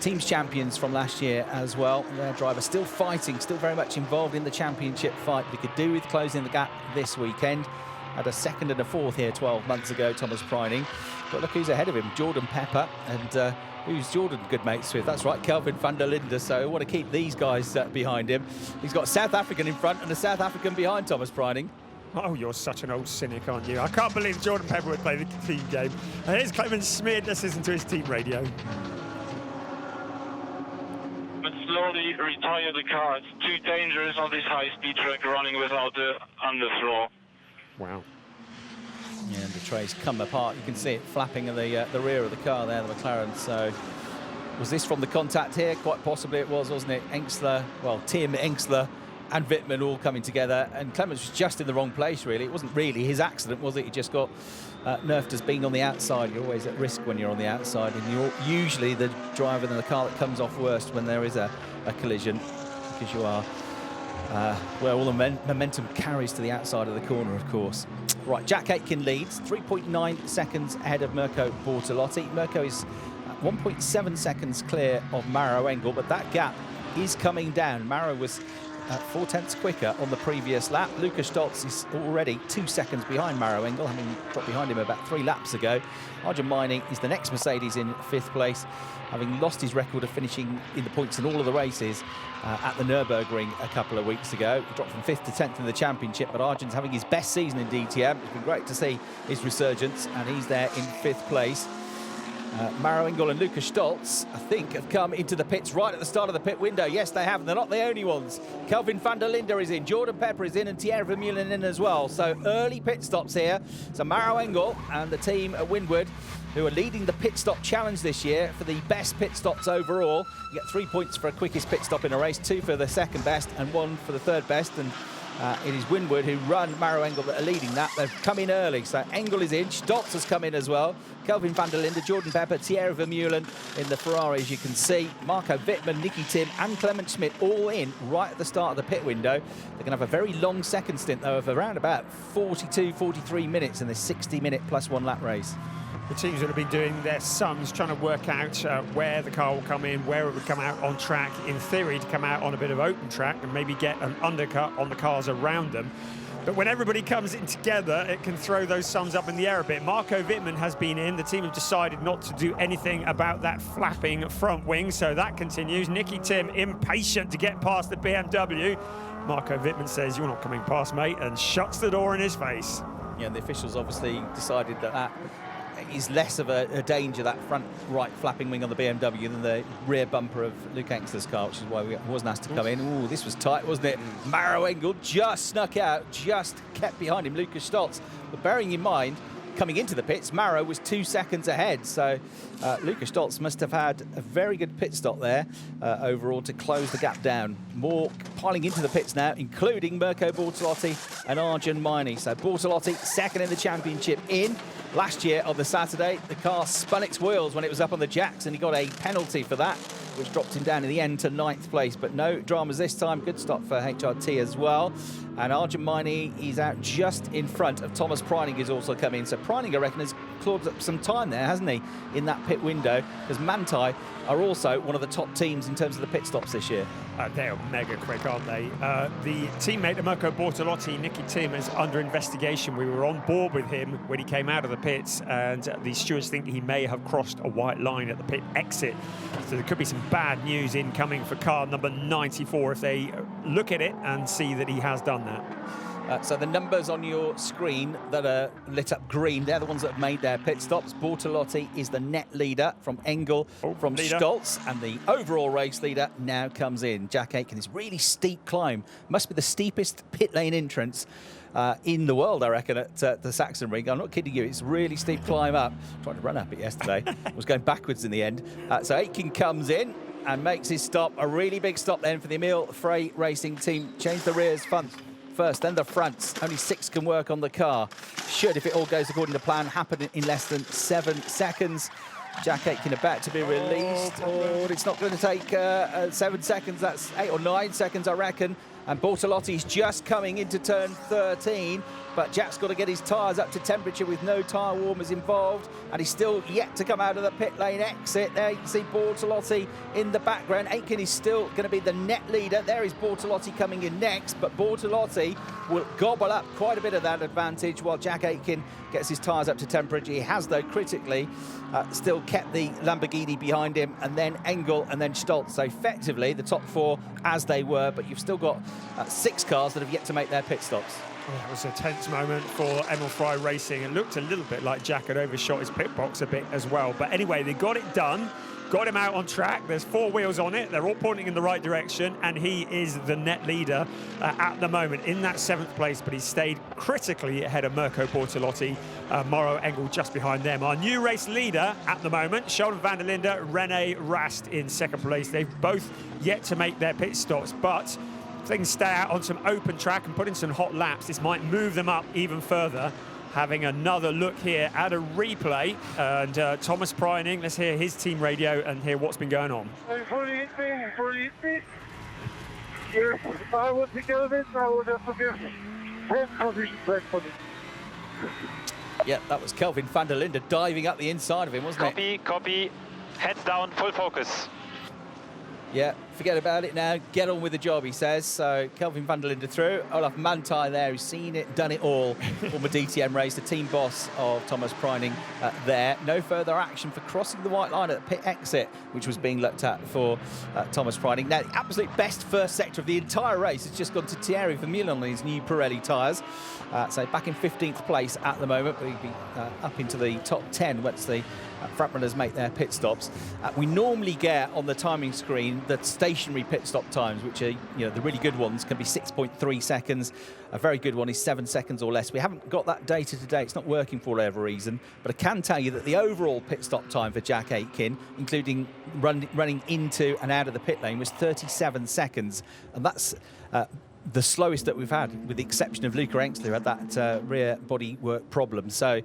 teams champions from last year as well. Their driver still fighting, still very much involved in the championship fight. We could do with closing the gap this weekend. Had a 2nd and a 4th here 12 months ago, Thomas Preining. But look who's ahead of him, Jordan Pepper. And who's Jordan good mates with? That's right, Kelvin van der Linde. So I want to keep these guys behind him. He's got a South African in front and a South African behind Thomas Preining. Oh, you're such an old cynic, aren't you? I can't believe Jordan Pepper would play the team game. And here's Clement Schmid. Let's listen to his team radio. Slowly retire the car. It's too dangerous on this high-speed track running without the underthrow. Wow. Yeah, and the trays come apart. You can see it flapping in the rear of the car there, the McLaren. So was this from the contact here? Quite possibly it was, wasn't it? Engsler, well, Tim, Engsler and Wittmann all coming together. And Clements was just in the wrong place, really. It wasn't really his accident, was it? He just got nerfed as being on the outside. You're always at risk when you're on the outside, and you're usually the driver in the car that comes off worst when there is a collision, because you are where all the momentum carries to the outside of the corner, of course. Right, Jack Aitken leads, 3.9 seconds ahead of Mirko Bortolotti. Mirko is 1.7 seconds clear of Maro Engel, but that gap is coming down. Maro was 4/10 quicker on the previous lap. Lukas Stolz is already 2 seconds behind Maro Engel, having dropped behind him about 3 laps ago. Arjun Mining is the next Mercedes in 5th place, having lost his record of finishing in the points in all of the races at the Nürburgring a couple of weeks ago. He dropped from 5th to 10th in the championship, but Arjun's having his best season in DTM. It's been great to see his resurgence, and he's there in 5th place. Maro Engel and Lukas Stolz, I think, have come into the pits right at the start of the pit window. Yes, they have, and they're not the only ones. Kelvin van der Linde is in, Jordan Pepper is in, and Thierry Vermeulen in as well. So early pit stops here. So Maro Engel and the team at Windward, who are leading the pit stop challenge this year for the best pit stops overall. You get 3 points for a quickest pit stop in a race, 2 for the 2nd best, and 1 for the 3rd best. And it is Windward who run Maro Engel that are leading that. They've come in early, so Engel is in, Stolz has come in as well. Kelvin van der Linde, Jordan Pepper, Thierry Vermeulen in the Ferraris, you can see. Marco Wittmann, Nicky Tim and Clement Schmid all in right at the start of the pit window. They're going to have a very long second stint, though, of around about 42, 43 minutes in this 60-minute plus 1 lap race. The teams that have been doing their sums, trying to work out where the car will come in, where it would come out on track, in theory to come out on a bit of open track and maybe get an undercut on the cars around them. But when everybody comes in together, it can throw those sums up in the air a bit. Marco Wittmann has been in. The team have decided not to do anything about that flapping front wing, so that continues. Nicky Tim impatient to get past the BMW. Marco Wittmann says, "You're not coming past, mate," and shuts the door in his face. Yeah, and the officials obviously decided that is less of a danger, that front right flapping wing on the BMW, than the rear bumper of Luke Engsler's car, which is why we wasn't asked to come in. Ooh, this was tight, wasn't it? Maro Engel just snuck out, just kept behind him, Lukas Stolz. But bearing in mind, coming into the pits, Maro was 2 seconds ahead. So Lukas Stolz must have had a very good pit stop there overall to close the gap down. More piling into the pits now, including Mirko Bortolotti and Arjun Mining. So Bortolotti, 2nd in the championship in. Last year on the Saturday, the car spun its wheels when it was up on the jacks, and he got a penalty for that. which dropped him down in the end to 9th place. But no dramas this time. Good stop for HRT as well. And Arjumani is out just in front of Thomas Preining, who's also come in. So Preining, I reckon, has clawed up some time there, hasn't he, in that pit window? Because Manthey are also one of the top teams in terms of the pit stops this year. They're mega quick, aren't they? The teammate of Mirko Bortolotti, Nicky Tim, is under investigation. We were on board with him when he came out of the pits, and the stewards think he may have crossed a white line at the pit exit. So there could be some bad news incoming for car number 94 if they look at it and see that he has done that. So the numbers on your screen that are lit up green, they're the ones that have made their pit stops. Bortolotti is the net leader from Engel, from Stolz, and the overall race leader now comes in. Jack Aitken, this really steep climb. Must be the steepest pit lane entrance in the world, I reckon, at the Sachsenring. I'm not kidding you, it's a really steep climb up. Tried to run up it yesterday, was going backwards in the end. So Aitken comes in and makes his stop, a really big stop then for the Emil Frey Racing team. Change the rears first, then the fronts. Only 6 can work on the car. Should, if it all goes according to plan, happen in less than 7 seconds. Jack Aitken about to be released. Oh, it's not going to take 7 seconds. That's 8 or 9 seconds, I reckon. And Bortolotti's just coming into turn 13, but Jack's got to get his tyres up to temperature with no tyre warmers involved, and he's still yet to come out of the pit lane exit. There you can see Bortolotti in the background. Aitken is still going to be the net leader. There is Bortolotti coming in next, but Bortolotti will gobble up quite a bit of that advantage while Jack Aitken gets his tyres up to temperature. He has, though, critically still kept the Lamborghini behind him, and then Engel and then Stolz. So effectively the top 4 as they were, but you've still got 6 cars that have yet to make their pit stops. Oh, that was a tense moment for Emil Frey Racing. It looked a little bit like Jack had overshot his pit box a bit as well. But anyway, they got it done, got him out on track. There's 4 wheels on it. They're all pointing in the right direction, and he is the net leader at the moment in that 7th place, but he stayed critically ahead of Mirko Bortolotti, Mauro Engel just behind them. Our new race leader at the moment, Sheldon van der Linde, René Rast in 2nd place. They've both yet to make their pit stops, but if they can stay out on some open track and put in some hot laps, this might move them up even further. Having another look here at a replay, and Thomas Preining, let's hear his team radio and hear what's been going on. Yes, I will take care of it. I will just give 10 position back for this. Yeah, that was Kelvin van der Linde diving up the inside of him, wasn't it? Copy. Heads down, full focus. Yeah, forget about it now. Get on with the job, he says. So Kelvin van der Linde through. Olaf Manthey there, who's seen it, done it all. Former DTM race, the team boss of Thomas Preining there. No further action for crossing the white line at the pit exit, which was being looked at for Thomas Preining. Now, the absolute best first sector of the entire race has just gone to Thierry Vermeulen on his new Pirelli tyres. So back in 15th place at the moment, but he'll be up into the top 10 once the front runners make their pit stops. We normally get on the timing screen the stationary pit stop times, which are, the really good ones can be 6.3 seconds. A very good one is 7 seconds or less. We haven't got that data today. It's not working for whatever reason, but I can tell you that the overall pit stop time for Jack Aitken, including running into and out of the pit lane, was 37 seconds, and that's the slowest that we've had, with the exception of Luca Engstler, who had that rear body work problem. So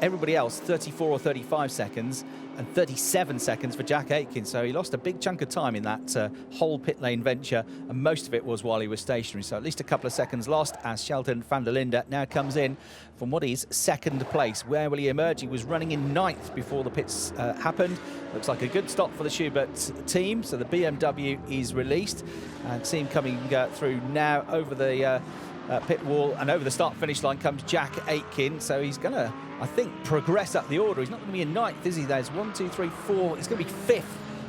everybody else, 34 or 35 seconds, and 37 seconds for Jack Aitken. So he lost a big chunk of time in that whole pit lane venture, and most of it was while he was stationary. So at least a couple of seconds lost as Sheldon van der Linde now comes in from what is 2nd place. Where will he emerge? He was running in 9th before the pits happened. Looks like a good stop for the Schubert team. So the BMW is released, and see him coming through now over the pit wall, and over the start-finish line comes Jack Aitken. So he's going to, I think, progress up the order. He's not going to be in 9th, is he? There's 1, 2, 3, 4. He's going to be 5th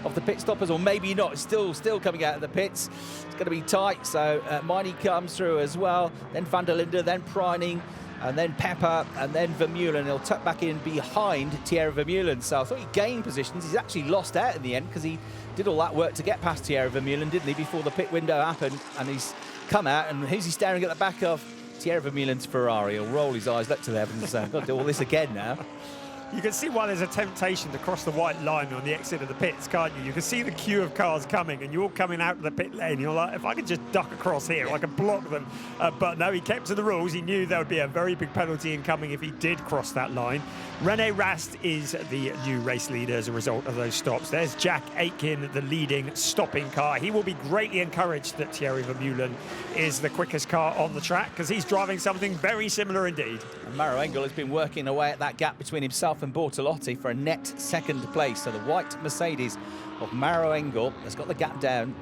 of the pit stoppers, or maybe not. It's still coming out of the pits. It's going to be tight. So Miney comes through as well. Then van der Linde, then Preining, and then Pepper, and then Vermeulen. He'll tuck back in behind Thierry Vermeulen. So I thought he gained positions. He's actually lost out in the end because he did all that work to get past Thierry Vermeulen, didn't he, before the pit window happened, and he's come out, and who's he staring at the back of? Thierry Vermeulen's Ferrari. He'll roll his eyes, look to the heavens and say, I've got to do all this again now. you can see why there's a temptation to cross the white line on the exit of the pits, can't you? You can see the queue of cars coming, and you're coming out of the pit lane. You're like, if I could just duck across here, I could block them. But no, he kept to the rules. He knew there would be a very big penalty incoming if he did cross that line. Rene Rast is the new race leader as a result of those stops. There's Jack Aitken, the leading stopping car. He will be greatly encouraged that Thierry Vermeulen is the quickest car on the track, because he's driving something very similar indeed. And Maro Engel has been working away at that gap between himself and Bortolotti for a net second place. So the white Mercedes of Maro Engel has got the gap down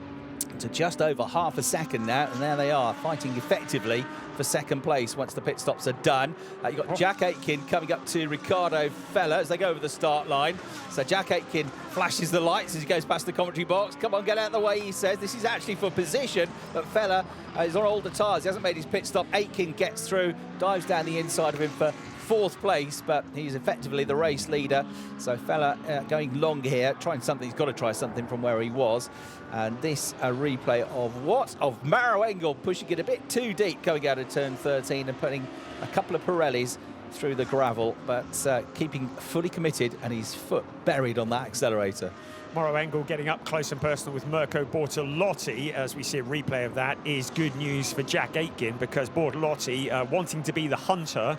to just over half a second now, and there they are fighting effectively for second place once the pit stops are done. You've got Jack Aitken coming up to Ricardo Feller as they go over the start line. So Jack Aitken flashes the lights as he goes past the commentary box. Come on, get out of the way, he says. This is actually for position, but Feller is on older tyres. He hasn't made his pit stop. Aitken gets through, dives down the inside of him for fourth place, but he's effectively the race leader. So Feller going long here, trying something. He's got to try something from where he was. And this a replay of what? Of Maro Engel pushing it a bit too deep, going out of turn 13 and putting a couple of Pirellis through the gravel, but keeping fully committed and his foot buried on that accelerator. Maro Engel getting up close and personal with Mirko Bortolotti, as we see a replay of that, is good news for Jack Aitken, because Bortolotti, wanting to be the hunter,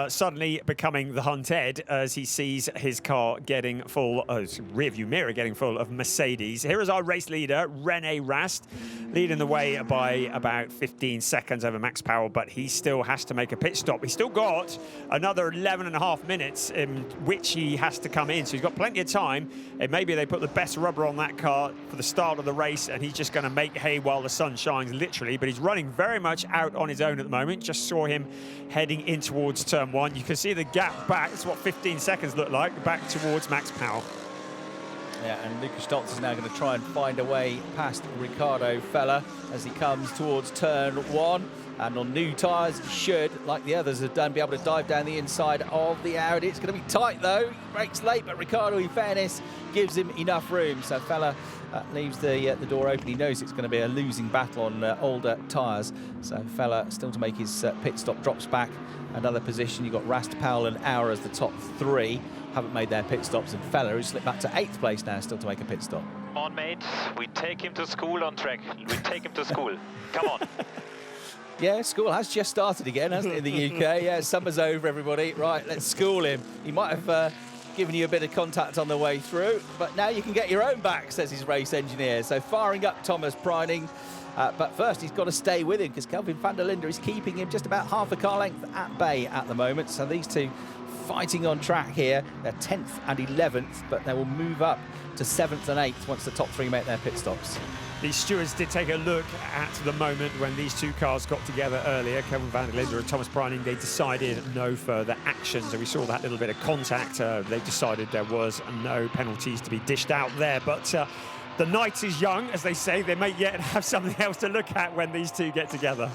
suddenly becoming the hunted as he sees his car getting full, his rearview mirror getting full of Mercedes. Here is our race leader, Rene Rast, leading the way by about 15 seconds over Max Powell, but he still has to make a pit stop. He's still got another 11.5 minutes in which he has to come in, so he's got plenty of time, and maybe they put the best rubber on that car for the start of the race, and he's just going to make hay while the sun shines, literally. But he's running very much out on his own at the moment. Just saw him heading in towards turn one. You can see the gap back. It's what 15 seconds look like, back towards Max Powell. Yeah, and Lucas Stoltz is now going to try and find a way past Ricardo Feller as he comes towards turn one. And on new tyres, he should, like the others have done, be able to dive down the inside of the Audi. It's going to be tight, though. Brakes late, but Ricardo, in fairness, gives him enough room. So Feller leaves the door open. He knows it's going to be a losing battle on older tyres. So Feller still to make his pit stop, drops back another position. You've got Rast, Powell and Auer as the top three. Haven't made their pit stops. And Feller, who's slipped back to 8th place now, still to make a pit stop. Come on, mate. We take him to school on track. We take him to school. Come on. Yeah, school has just started again, hasn't it, in the UK? Yeah, summer's over, everybody. Right, let's school him. He might have given you a bit of contact on the way through, but now you can get your own back, says his race engineer. So firing up Thomas Preining. But first, he's got to stay with him, because Kelvin van der Linde is keeping him just about half a car length at bay at the moment. So these two fighting on track here. They're 10th and 11th, but they will move up to 7th and 8th once the top three make their pit stops. The stewards did take a look at the moment when these two cars got together earlier, Kelvin van der Linde and Thomas Preining. They decided no further action, so we saw that little bit of contact. They decided there was no penalties to be dished out there, but the night is young, as they say. They may yet have something else to look at when these two get together.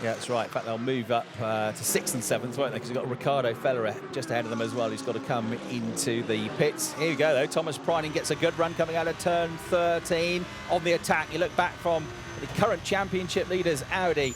Yeah, that's right. In fact, they'll move up to 6th and 7th, won't they? Because you've got Ricardo Feller just ahead of them as well, who's got to come into the pits. Here we go, though. Thomas Preining gets a good run coming out of turn 13. On the attack, you look back from the current championship leaders, Audi.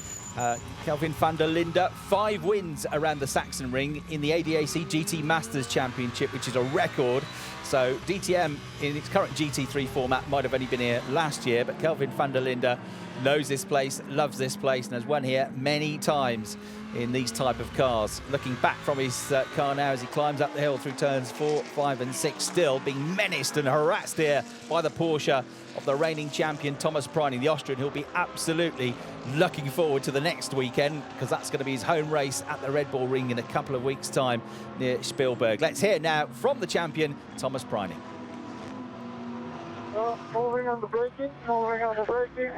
Kelvin van der Linde, 5 wins around the Sachsenring in the ADAC GT Masters Championship, which is a record. So DTM in its current GT3 format might have only been here last year, but Kelvin van der Linde knows this place, loves this place, and has won here many times in these type of cars. Looking back from his car now as he climbs up the hill through turns 4, 5 and 6, still being menaced and harassed here by the Porsche of the reigning champion Thomas Preining, the Austrian, who'll be absolutely looking forward to the next weekend, because that's going to be his home race at the Red Bull Ring in a couple of weeks' time near Spielberg. Let's hear now from the champion, Thomas Preining. Moving on the braking, moving on the braking.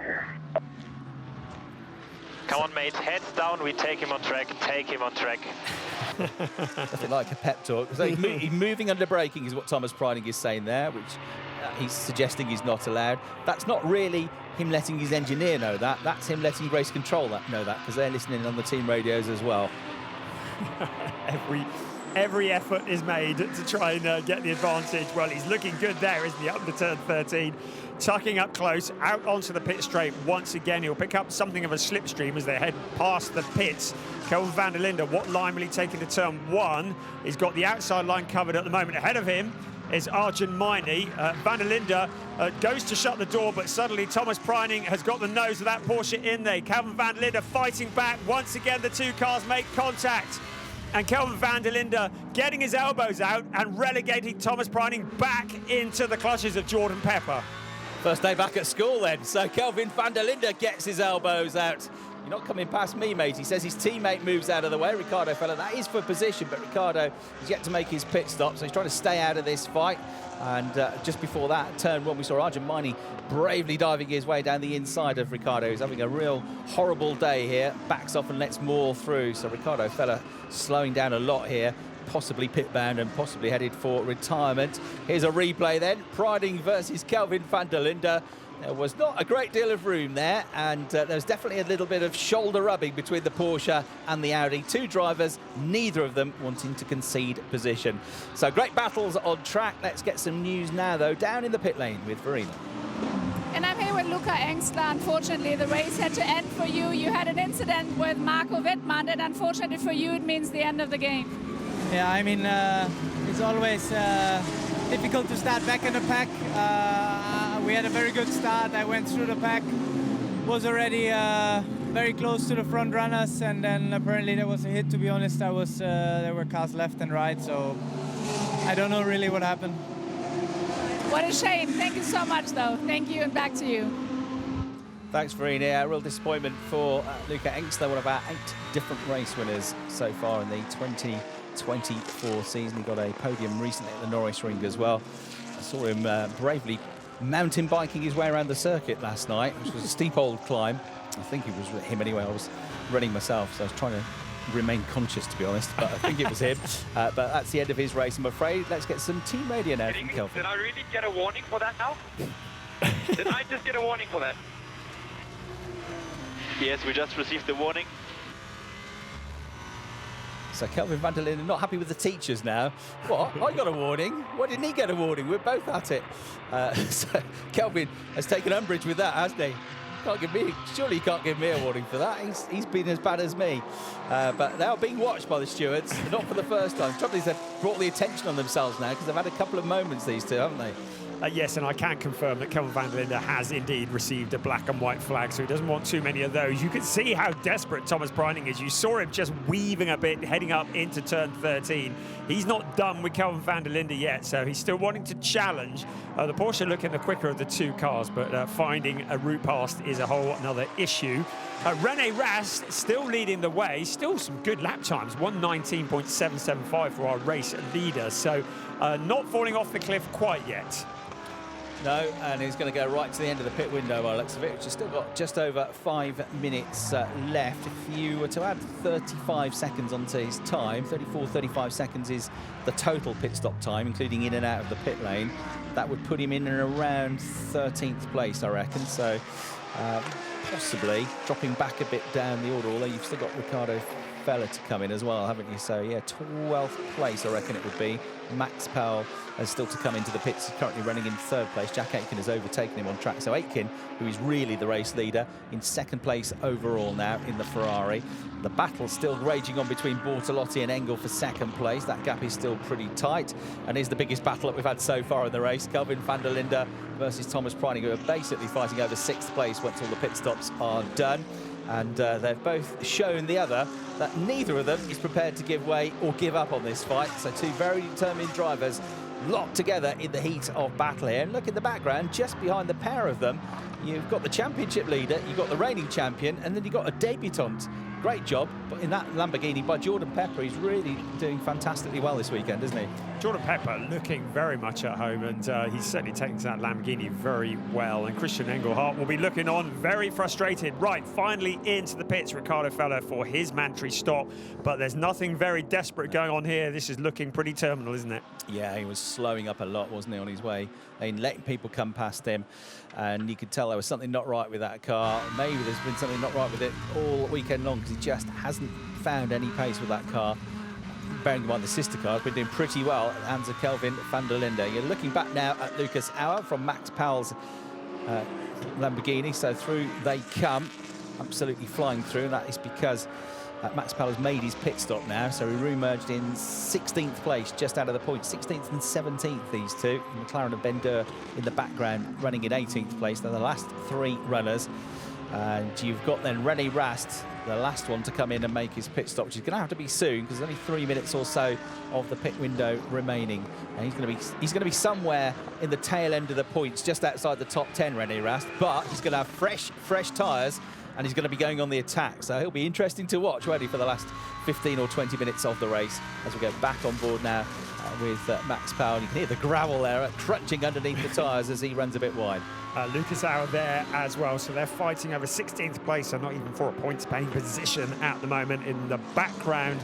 Come on, mate. Heads down. We take him on track. Take him on track. Nothing like a pep talk. So he's moving under braking is what Thomas Preining is saying there, which he's suggesting he's not allowed. That's not really him letting his engineer know that. That's him letting race control know that, because they're listening on the team radios as well. Every effort is made to try and get the advantage. Well, he's looking good there, isn't he? Up to turn 13, tucking up close, out onto the pit straight. Once again, he'll pick up something of a slipstream as they head past the pits. Kelvin van der Linde, what line will he take into turn 1? He's got the outside line covered at the moment. Ahead of him is Arjun Maini. Van der Linde goes to shut the door, but suddenly Thomas Preining has got the nose of that Porsche in there. Kelvin van der Linde fighting back. Once again, the two cars make contact. And Kelvin van der Linde getting his elbows out and relegating Thomas Preining back into the clutches of Jordan Pepper. First day back at school then, so Kelvin van der Linde gets his elbows out. You're not coming past me, mate. He says his teammate moves out of the way. Ricardo fella, that is for position, but Ricardo has yet to make his pit stop, so he's trying to stay out of this fight. And just before that, turn 1, we saw Arjun Maini bravely diving his way down the inside of Ricardo. He's having a real horrible day here. Backs off and lets more through. So Ricardo fella slowing down a lot here. Possibly pit bound and possibly headed for retirement. Here's a replay then. Preining versus Kelvin van der Linde. There was not a great deal of room there, and there's definitely a little bit of shoulder rubbing between the Porsche and the Audi. Two drivers, neither of them wanting to concede position. So great battles on track. Let's get some news now, though, down in the pit lane with Verena. And I'm here with Luca Engstler. Unfortunately, the race had to end for you. You had an incident with Marco Wittmann, and unfortunately for you, it means the end of the game. Yeah, I mean, it's always difficult to start back in the pack. We had a very good start. I went through the pack, was already very close to the front runners, and then apparently there was a hit. To be honest, there were cars left and right, so I don't know really what happened. What a shame. Thank you so much, though. Thank you, and back to you. Thanks, Verena. A real disappointment for Luca Engstler. One of our 8 different race winners so far in the 2024 season. He got a podium recently at the Sachsenring as well. I saw him bravely mountain biking his way around the circuit last night, which was a steep old climb. I think it was him anyway. I was running myself, so I was trying to remain conscious, to be honest, but I think it was him. But that's the end of his race, I'm afraid. Let's get some team radio now from Kelvin. Did I really get a warning for that now? Did I just get a warning for that? Yes, we just received the warning. So Kelvin van der Linde not happy with the teachers now. What? I got a warning. Why didn't he get a warning? We're both at it. So Kelvin has taken umbrage with that, hasn't he? Surely he can't give me a warning for that. He's been as bad as me. But they are being watched by the stewards, not for the first time. The trouble is they've brought the attention on themselves now because they've had a couple of moments, these two, haven't they? Yes, and I can confirm that Kelvin van der Linde has indeed received a black and white flag, so he doesn't want too many of those. You can see how desperate Thomas Preining is. You saw him just weaving a bit, heading up into turn 13. He's not done with Kelvin van der Linde yet, so he's still wanting to challenge. The Porsche looking the quicker of the two cars, but finding a route past is a whole another issue. René Rast still leading the way, still some good lap times, 1:19.775 for our race leader, so not falling off the cliff quite yet. No, and he's going to go right to the end of the pit window by the looks of it, which has still got just over 5 minutes left. If you were to add 35 seconds onto his time, 35 seconds is the total pit stop time, including in and out of the pit lane. That would put him in and around 13th place, I reckon. So possibly dropping back a bit down the order, although you've still got Ricardo Fella to come in as well, haven't you? So yeah, 12th place I reckon it would be. Max Powell has still to come into the pits. He's currently running in 3rd place. Jack Aitken has overtaken him on track. So Aitken, who is really the race leader, in 2nd place overall now in the Ferrari. The battle still raging on between Bortolotti and Engel for 2nd place. That gap is still pretty tight, and is the biggest battle that we've had so far in the race. Kelvin van der Linde versus Thomas Preining, who are basically fighting over 6th place once all the pit stops are done. And they've both shown the other that neither of them is prepared to give way or give up on this fight. So two very determined drivers locked together in the heat of battle here. And look in the background, just behind the pair of them, you've got the championship leader, you've got the reigning champion, and then you've got a debutant. Great job in that Lamborghini by Jordan Pepper. He's really doing fantastically well this weekend, isn't he? Jordan Pepper looking very much at home, and he's certainly taken to that Lamborghini very well. And Christian Engelhardt will be looking on very frustrated. Right, finally into the pits, Ricardo Fella for his mandatory stop. But there's nothing very desperate going on here. This is looking pretty terminal, isn't it? Yeah, he was slowing up a lot, wasn't he, on his way? And letting people come past him. And you could tell there was something not right with that car. Maybe there's been something not right with it all weekend long, because he just hasn't found any pace with that car. bearing in mind the sister car has been doing pretty well at the hands of Kelvin van der Linde. You're looking back now at Lucas Auer from Max Powell's Lamborghini. So through they come, absolutely flying through. And that is because Max Powell has made his pit stop now. So he re-emerged in 16th place, just out of the points. 16th and 17th, these two. McLaren and Ben Durr in the background, running in 18th place. They're the last three runners. And you've got then René Rast, the last one to come in and make his pit stop, which is going to have to be soon because there's only 3 minutes or so of the pit window remaining. And he's going to be somewhere in the tail end of the points, just outside the top 10, René Rast. But he's going to have fresh tyres, and he's going to be going on the attack. So he'll be interesting to watch, ready for the last 15 or 20 minutes of the race as we go back on board now with Max Powell. You can hear the gravel there crunching underneath the tyres as he runs a bit wide. Lucas Auer there as well, so they're fighting over 16th place, so not even for a points-paying position at the moment. In the background,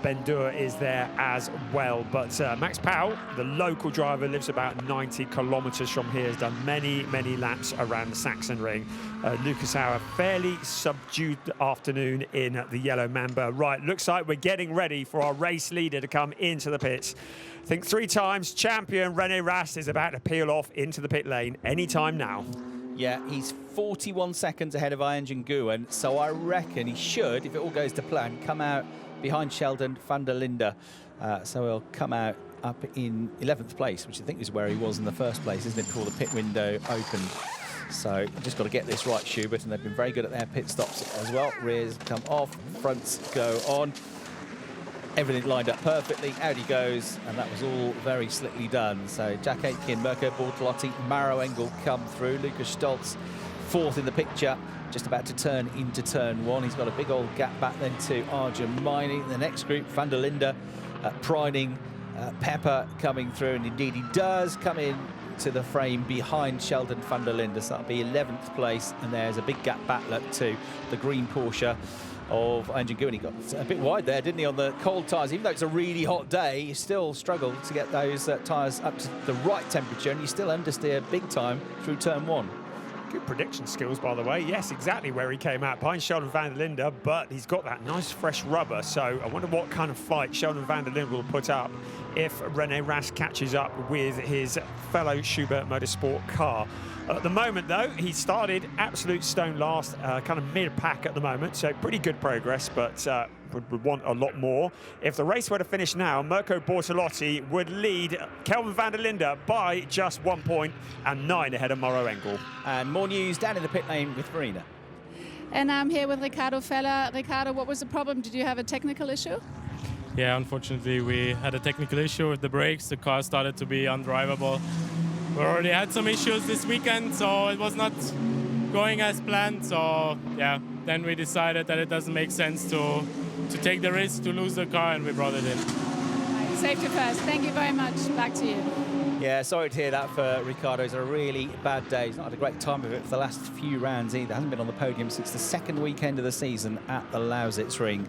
Ben Durr is there as well, but Max Powell, the local driver, lives about 90 kilometres from here, has done many laps around the Sachsenring. Lucas Auer, fairly subdued afternoon in the Yellow Mamba. Right, looks like we're getting ready for our race leader to come into the pits. I think 3 times champion René Rast is about to peel off into the pit lane anytime now. Yeah, he's 41 seconds ahead of Ian Nguyen, so I reckon he should, if it all goes to plan, come out behind Sheldon van der Linde. So he'll come out up in 11th place, which I think is where he was in the first place, isn't it, before the pit window opened. So you've just got to get this right, Schubert, and they've been very good at their pit stops as well. Rears come off, fronts go on. Everything lined up perfectly, out he goes, and that was all very slickly done. So Jack Aitken, Mirko Bortolotti, Maro Engel come through. Lucas Stoltz, 4th in the picture, just about to turn into turn 1. He's got a big old gap back then to Arjun Maini. The next group, van der Linde, Preining, Pepper coming through, and indeed he does come in to the frame behind Sheldon van der Linde. So that'll be 11th place, and there's a big gap back to the green Porsche of Ian Nguyen. He got a bit wide there, didn't he, on the cold tyres? Even though it's a really hot day, you still struggle to get those tyres up to the right temperature, and you still understeer big time through turn 1. Good prediction skills, by the way. Yes, exactly where he came out, behind Sheldon van der Linde, but he's got that nice fresh rubber, so I wonder what kind of fight Sheldon van der Linde will put up if René Rast catches up with his fellow Schubert Motorsport car. At the moment, though, he started absolute stone last, kind of mid-pack at the moment, so pretty good progress, but would want a lot more. If the race were to finish now, Mirko Bortolotti would lead Kelvin van der Linde by just 1 point and 9 ahead of Maro Engel. And more news down in the pit lane with Verena. And I'm here with Ricardo Feller. Ricardo, what was the problem? Did you have a technical issue? Yeah, unfortunately, we had a technical issue with the brakes. The car started to be undrivable. We already had some issues this weekend, so it was not going as planned. So, yeah, then we decided that it doesn't make sense to take the risk to lose the car, and we brought it in. Safety first. Thank you very much. Back to you. Yeah, sorry to hear that for Ricardo. It's a really bad day. He's not had a great time of it for the last few rounds either. Hasn't been on the podium since the second weekend of the season at the Sachsenring.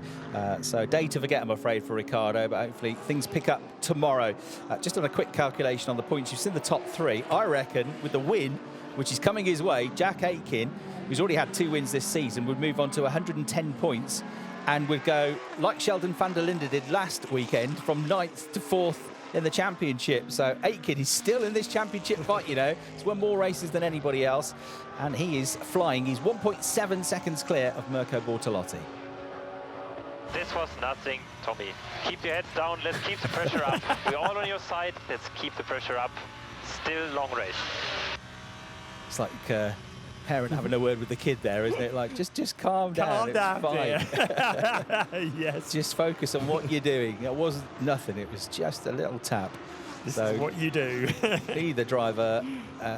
So day to forget, I'm afraid, for Ricardo, but hopefully things pick up tomorrow. Just on a quick calculation on the points, you've seen the top 3. I reckon with the win, which is coming his way, Jack Aitken, who's already had 2 wins this season, would move on to 110 points and would go, like Sheldon van der Linde did last weekend, from 9th to 4th in the championship. So Aitken is still in this championship fight, you know. He's won more races than anybody else, and he is flying. He's 1.7 seconds clear of Mirko Bortolotti. This was nothing, Tommy. Keep your heads down, let's keep the pressure up. We're all on your side, let's keep the pressure up. Still long race. It's like parent having a word with the kid there, isn't it? Like, just calm down. Calm down, it's fine. Yes. Just focus on what you're doing. It wasn't nothing. It was just a little tap. This is what you do. Either driver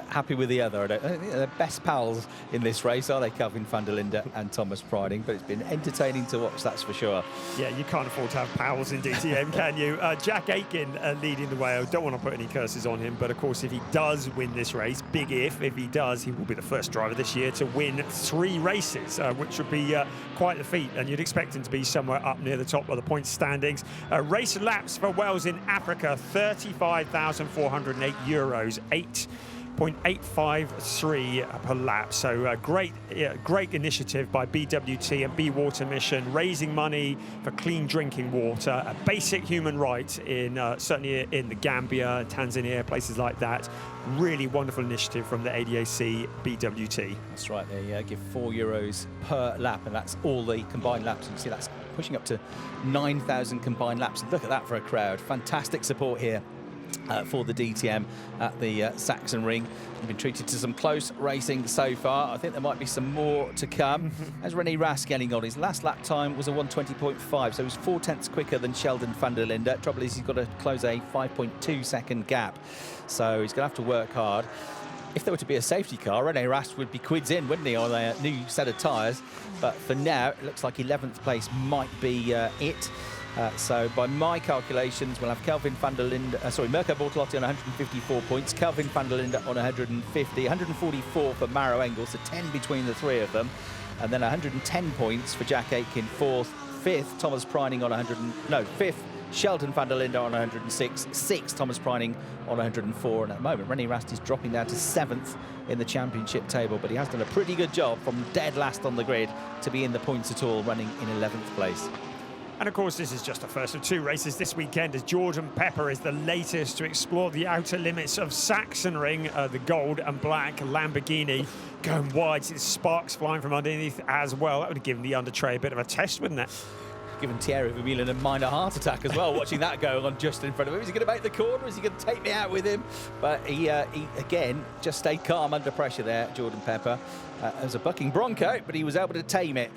happy with the other. I don't think they're best pals in this race, are they, Kelvin van der Linde and Thomas Preining? But it's been entertaining to watch, that's for sure. Yeah, you can't afford to have pals in DTM, can you? Jack Aitken leading the way. I don't want to put any curses on him, but of course, if he does win this race, big if he does, he will be the first driver this year to win 3 races, which would be quite the feat, and you'd expect him to be somewhere up near the top of the points standings. Race laps for Wales in Africa, €35,408, 8 0.853 per lap. So great initiative by BWT and B Water Mission, raising money for clean drinking water, a basic human right in certainly in the Gambia, Tanzania, places like that. Really wonderful initiative from the ADAC BWT. That's right, they give €4 per lap, and that's all the combined laps. You can see that's pushing up to 9,000 combined laps. Look at that for a crowd. Fantastic support here for the DTM at the Sachsenring. We've been treated to some close racing so far. I think there might be some more to come. As René Rast getting on, his last lap time was a 1:20.5, so he was 4/10 quicker than Sheldon van der Linde. Trouble is he's got to close a 5.2 second gap, so he's going to have to work hard. If there were to be a safety car, René Rast would be quids in, wouldn't he, on a new set of tyres? But for now, it looks like 11th place might be it. So by my calculations, we'll have Kelvin van der Linde, Mirko Bortolotti on 154 points, Kelvin van der Linde on 150, 144 for Maro Engels, so 10 between the three of them, and then 110 points for Jack Aitken, fourth, fifth, Thomas Preining on fifth, Sheldon van der Linde on 106, sixth, Thomas Preining on 104, and at the moment, René Rast is dropping down to 7th in the championship table, but he has done a pretty good job from dead last on the grid to be in the points at all, running in 11th place. And of course, this is just the first of 2 races this weekend, as Jordan Pepper is the latest to explore the outer limits of Sachsenring. The gold and black Lamborghini going wide, sparks flying from underneath as well. That would have given the Undertray a bit of a test, wouldn't it? Given Thierry Vermeulen a minor heart attack as well, watching that go on just in front of him. Is he going to make the corner? Is he going to take me out with him? But he again, just stayed calm under pressure there, Jordan Pepper. As a bucking Bronco, but he was able to tame it.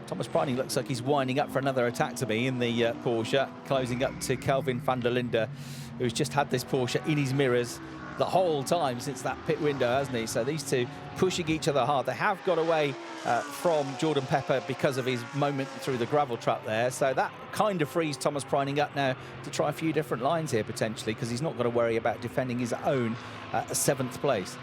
Thomas Preining looks like he's winding up for another attack to me in the Porsche, closing up to Kelvin van der Linde, who's just had this Porsche in his mirrors the whole time since that pit window, hasn't he? So these two pushing each other hard. They have got away from Jordan Pepper because of his moment through the gravel trap there. So that kind of frees Thomas Preining up now to try a few different lines here potentially, because he's not got to worry about defending his own 7th place.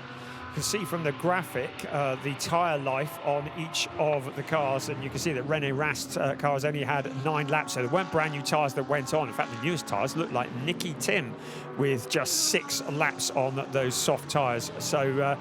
You can see from the graphic the tyre life on each of the cars, and you can see that René Rast cars only had 9 laps, so there weren't brand new tyres that went on. In fact, the newest tyres look like Nicky Tim with just 6 laps on those soft tyres. So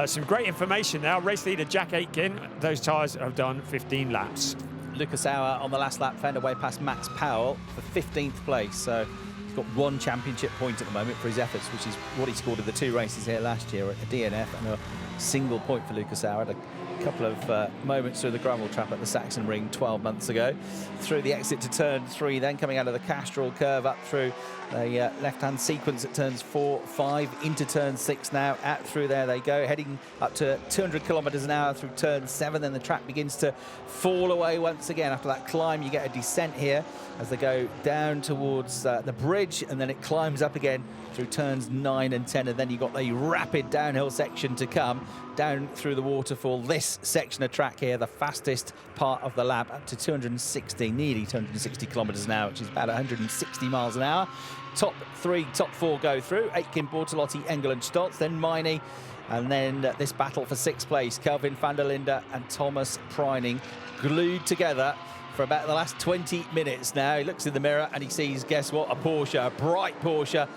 some great information now. Race leader Jack Aitken, those tyres have done 15 laps. Lucas Auer on the last lap found a way past Max Powell for 15th place. So he's got 1 championship point at the moment for his efforts, which is what he scored in the 2 races here last year at the DNF, and a single point for Lucas Auer. Had a couple of moments through the gravel trap at the Sachsenring 12 months ago. Through the exit to turn 3, then coming out of the Castrol curve up through the left-hand sequence at turns 4, 5, into turn 6 now. Out through there they go, heading up to 200 kilometres an hour through turn 7. Then the track begins to fall away once again. After that climb, you get a descent here as they go down towards the bridge, and then it climbs up again through turns 9 and 10, and then you've got the rapid downhill section to come down through the waterfall. This section of track here, the fastest part of the lap, up to 260, nearly 260 kilometres an hour, which is about 160 miles an hour. Top 3, top 4 go through. Aitken, Bortolotti, Engel and Stoltz, then Miney, and then this battle for 6th place, Kelvin van der Linde and Thomas Preining, glued together for about the last 20 minutes now. He looks in the mirror and he sees, guess what, a Porsche, a bright Porsche,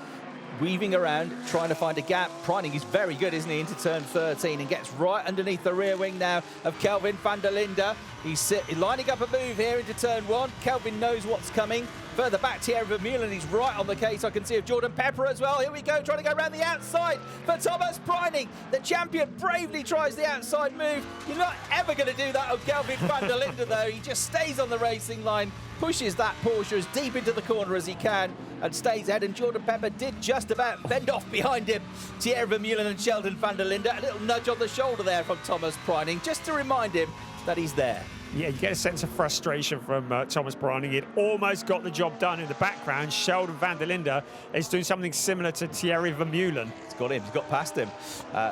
weaving around, trying to find a gap. Preining is very good, isn't he, into turn 13, and gets right underneath the rear wing now of Kelvin van der Linde. He's lining up a move here into turn 1. Kelvin knows what's coming. Further back, Thierry Vermeulen, he's right on the case. I can see of Jordan Pepper as well. Here we go, trying to go around the outside for Thomas Preining. The champion bravely tries the outside move. You're not ever going to do that of Kelvin van der Linde, though. He just stays on the racing line, pushes that Porsche as deep into the corner as he can, and stays ahead. And Jordan Pepper did just about fend off behind him Thierry Vermeulen and Sheldon van der Linde. A little nudge on the shoulder there from Thomas Preining, just to remind him that he's there. Yeah, you get a sense of frustration from Thomas Preining. It almost got the job done in the background. Sheldon van der Linde is doing something similar to Thierry Vermeulen. It's got him, he's got past him.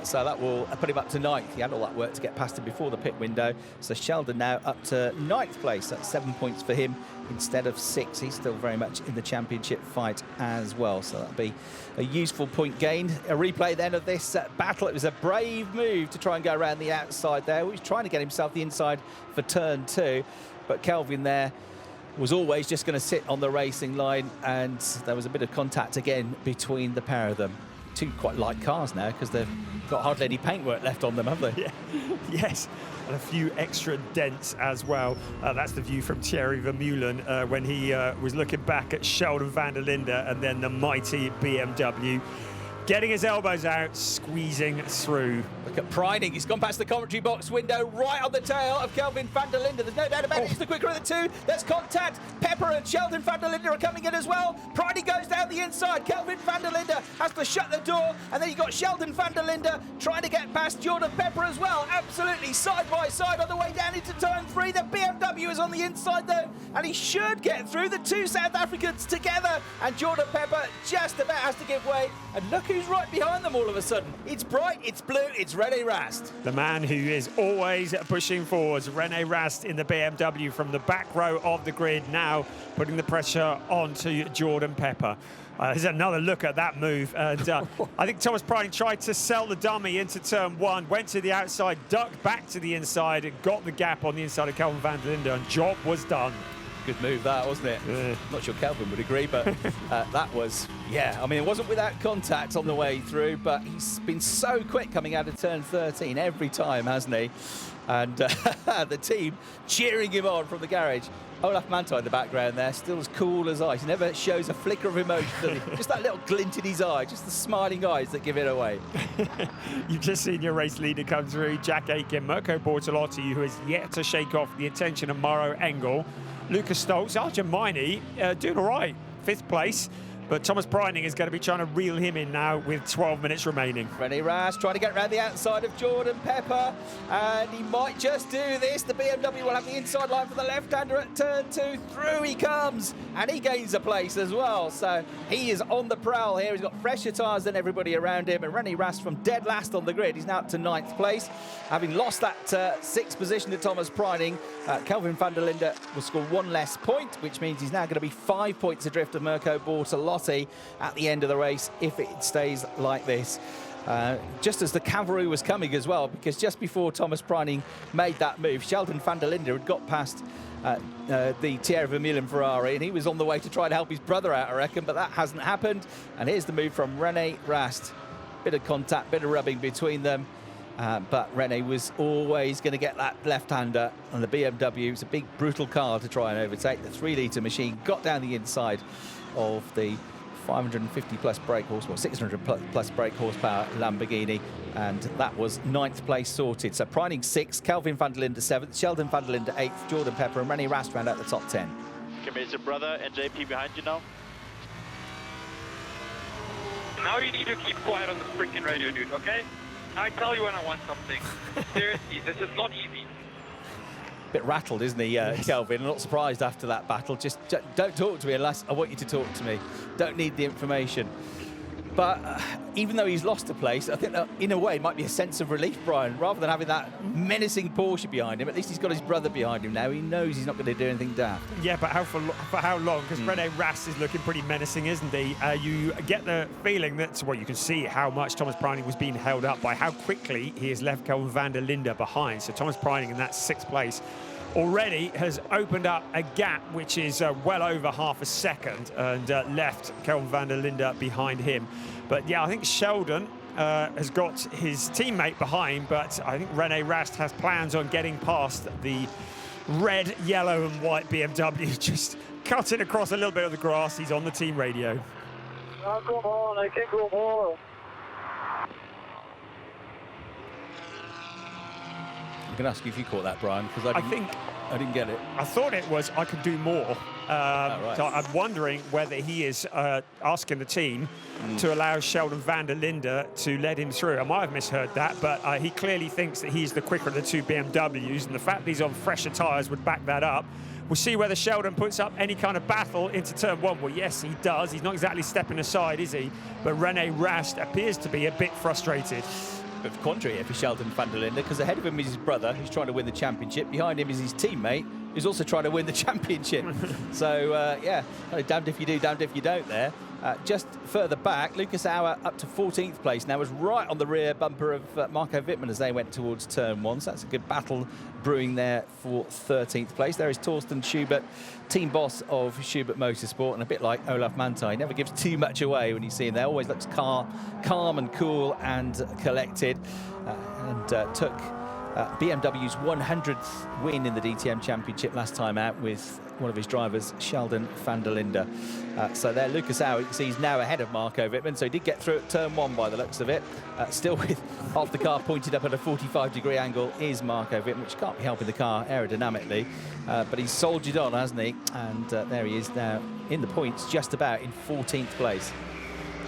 So that will put him up to 9th. He had all that work to get past him before the pit window. So Sheldon now up to 9th place. That's 7 points for him instead of 6. He's still very much in the championship fight as well. So that'll be a useful point gained. A replay then of this battle. It was a brave move to try and go around the outside there. He was trying to get himself the inside for turn 2, but Kelvin there was always just going to sit on the racing line, and there was a bit of contact again between the pair of them. two quite light cars now because they've got hardly any paintwork left on them, have they? Yeah. Yes, and a few extra dents as well. That's the view from Thierry Vermeulen when he was looking back at Sheldon van der Linde and then the mighty BMW. Getting his elbows out, squeezing through. Look at Preining. He's gone past the commentary box window, right on the tail of Kelvin van der Linde. There's no doubt about it. He's the quicker of the two. There's contact. Pepper and Sheldon van der Linde are coming in as well. Preining goes down the inside. Kelvin van der Linde has to shut the door. And then you've got Sheldon van der Linde trying to get past Jordan Pepper as well. Absolutely side by side on the way down into turn 3. The BMW is on the inside though. And he should get through. The two South Africans together. And Jordan Pepper just about has to give way. And look who's right behind them all of a sudden. It's bright, it's blue, it's René Rast. The man who is always pushing forwards, René Rast in the BMW from the back row of the grid, now putting the pressure onto Jordan Pepper. There's another look at that move. And I think Thomas Preining tried to sell the dummy into turn 1, went to the outside, ducked back to the inside, and got the gap on the inside of Kelvin van der Linde, and job was done. Good move that, wasn't it? Not sure Kelvin would agree, but that was, yeah. I mean, it wasn't without contact on the way through, but he's been so quick coming out of turn 13 every time, hasn't he? And the team cheering him on from the garage. Olaf Mantai in the background there, still as cool as ice. He never shows a flicker of emotion, does he? Just that little glint in his eye, just the smiling eyes that give it away. You've just seen your race leader come through, Jack Aitken, Mirko Bortolotti, who has yet to shake off the attention of Mauro Engel. Lucas Stoltz, Arjun Maini, doing all right, 5th place. But Thomas Preining is going to be trying to reel him in now with 12 minutes remaining. René Rast trying to get around the outside of Jordan Pepper, and he might just do this. The BMW will have the inside line for the left-hander at turn 2. Through he comes, and he gains a place as well. So he is on the prowl here. He's got fresher tyres than everybody around him, and René Rast from dead last on the grid. He's now up to 9th place. Having lost that 6th position to Thomas Preining, Kelvin van der Linde will score 1 less point, which means he's now going to be 5 points adrift of Mirko Bortolotti at the end of the race if it stays like this. Just as the cavalry was coming as well, because just before Thomas Preining made that move, Sheldon van der Linde had got past the Thierry Vermeulen Ferrari, and he was on the way to try to help his brother out, I reckon, but that hasn't happened. And here's the move from René Rast. Bit of contact, bit of rubbing between them. But René was always going to get that left-hander, and the BMW, it's a big, brutal car to try and overtake. The 3-litre machine got down the inside of the 550 plus brake horsepower, 600 plus brake horsepower Lamborghini, and that was 9th place sorted. So Preining 6th, Kelvin van der Linde 7th, Sheldon van der Linde 8th, Jordan Pepper and René Rast round out the top 10. Okay, is your brother and JP behind you now? Now you need to keep quiet on the freaking radio, dude, okay? I tell you when I want something. Seriously, this is not easy. Bit rattled, isn't he, Kelvin? I'm not surprised after that battle. Just don't talk to me unless I want you to talk to me. Don't need the information. But even though he's lost a place, I think that in a way it might be a sense of relief, Brian. Rather than having that menacing Porsche behind him, at least he's got his brother behind him now. He knows he's not going to do anything daft. Yeah, but for how long? Because René Rast is looking pretty menacing, isn't he? You get the feeling that, well, you can see how much Thomas Preining was being held up by how quickly he has left Kelvin van der Linde behind. So Thomas Preining in that 6th place already has opened up a gap which is well over half a second, and left Kelvin van der Linde behind him. But yeah, I think Sheldon has got his teammate behind, but I think René Rast has plans on getting past the red, yellow and white BMW, just cutting across a little bit of the grass. He's on the team radio. Oh, come on, I can't go more. I'm going to ask you if you caught that, Brian, because I didn't get it. I thought it was I could do more. Right. So I'm wondering whether he is asking the team to allow Sheldon van der Linde to let him through. I might have misheard that, but he clearly thinks that he's the quicker of the two BMWs, and the fact that he's on fresher tyres would back that up. We'll see whether Sheldon puts up any kind of battle into turn 1. Well, yes, he does. He's not exactly stepping aside, is he? But René Rast appears to be a bit frustrated. Bit of quandary here for Sheldon van der Linde, because ahead of him is his brother, who's trying to win the championship. Behind him is his teammate, who's also trying to win the championship. So, yeah, damned if you do, damned if you don't there. Just further back, Lucas Auer up to 14th place now, was right on the rear bumper of Marco Wittmann as they went towards turn 1. So that's a good battle brewing there for 13th place. There is Torsten Schubert, team boss of Schubert Motorsport, and a bit like Olaf Manthey, never gives too much away when you see him there. Always looks calm and cool and collected, and took BMW's 100th win in the DTM Championship last time out with one of his drivers, Sheldon van der Linde. So there, Lucas Auer, you can see he's now ahead of Marco Wittmann, so he did get through at turn 1 by the looks of it. Still with half the car pointed up at a 45-degree angle is Marco Wittmann, which can't be helping the car aerodynamically, but he's soldiered on, hasn't he? And there he is now in the points, just about in 14th place.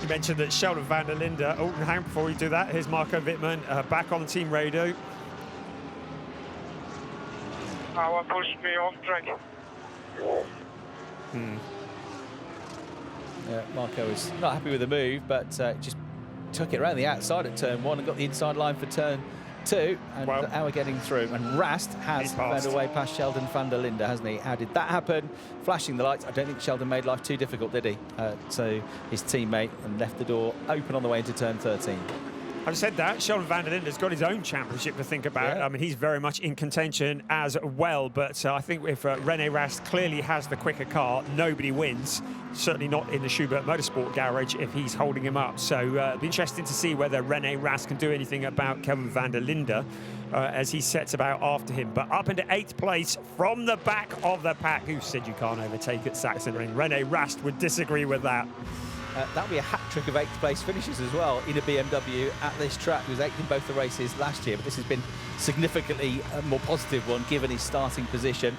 You mentioned that Sheldon van der Linde. Oh, hang on, before we do that, here's Marco Wittmann back on the team radio. Auer pushed me off track. Yeah, Marco was not happy with the move, but just took it around the outside at turn 1 and got the inside line for turn 2, and Auer getting through. And Rast has found a way past Sheldon van der Linde, hasn't he? How did that happen? Flashing the lights. I don't think Sheldon made life too difficult, did he? To his teammate, and left the door open on the way into turn 13. I've said that. Sheldon van der Linde's got his own championship to think about. Yeah. I mean, he's very much in contention as well. But I think if René Rast clearly has the quicker car, nobody wins. Certainly not in the Schubert Motorsport garage if he's holding him up. So it'll be interesting to see whether René Rast can do anything about Kelvin van der Linde as he sets about after him. But up into 8th place from the back of the pack. Who said you can't overtake at Sachsenring? René Rast would disagree with that. That'll be a hat-trick of 8th place finishes as well in a BMW at this track. He was 8th in both the races last year, but this has been significantly a more positive one given his starting position.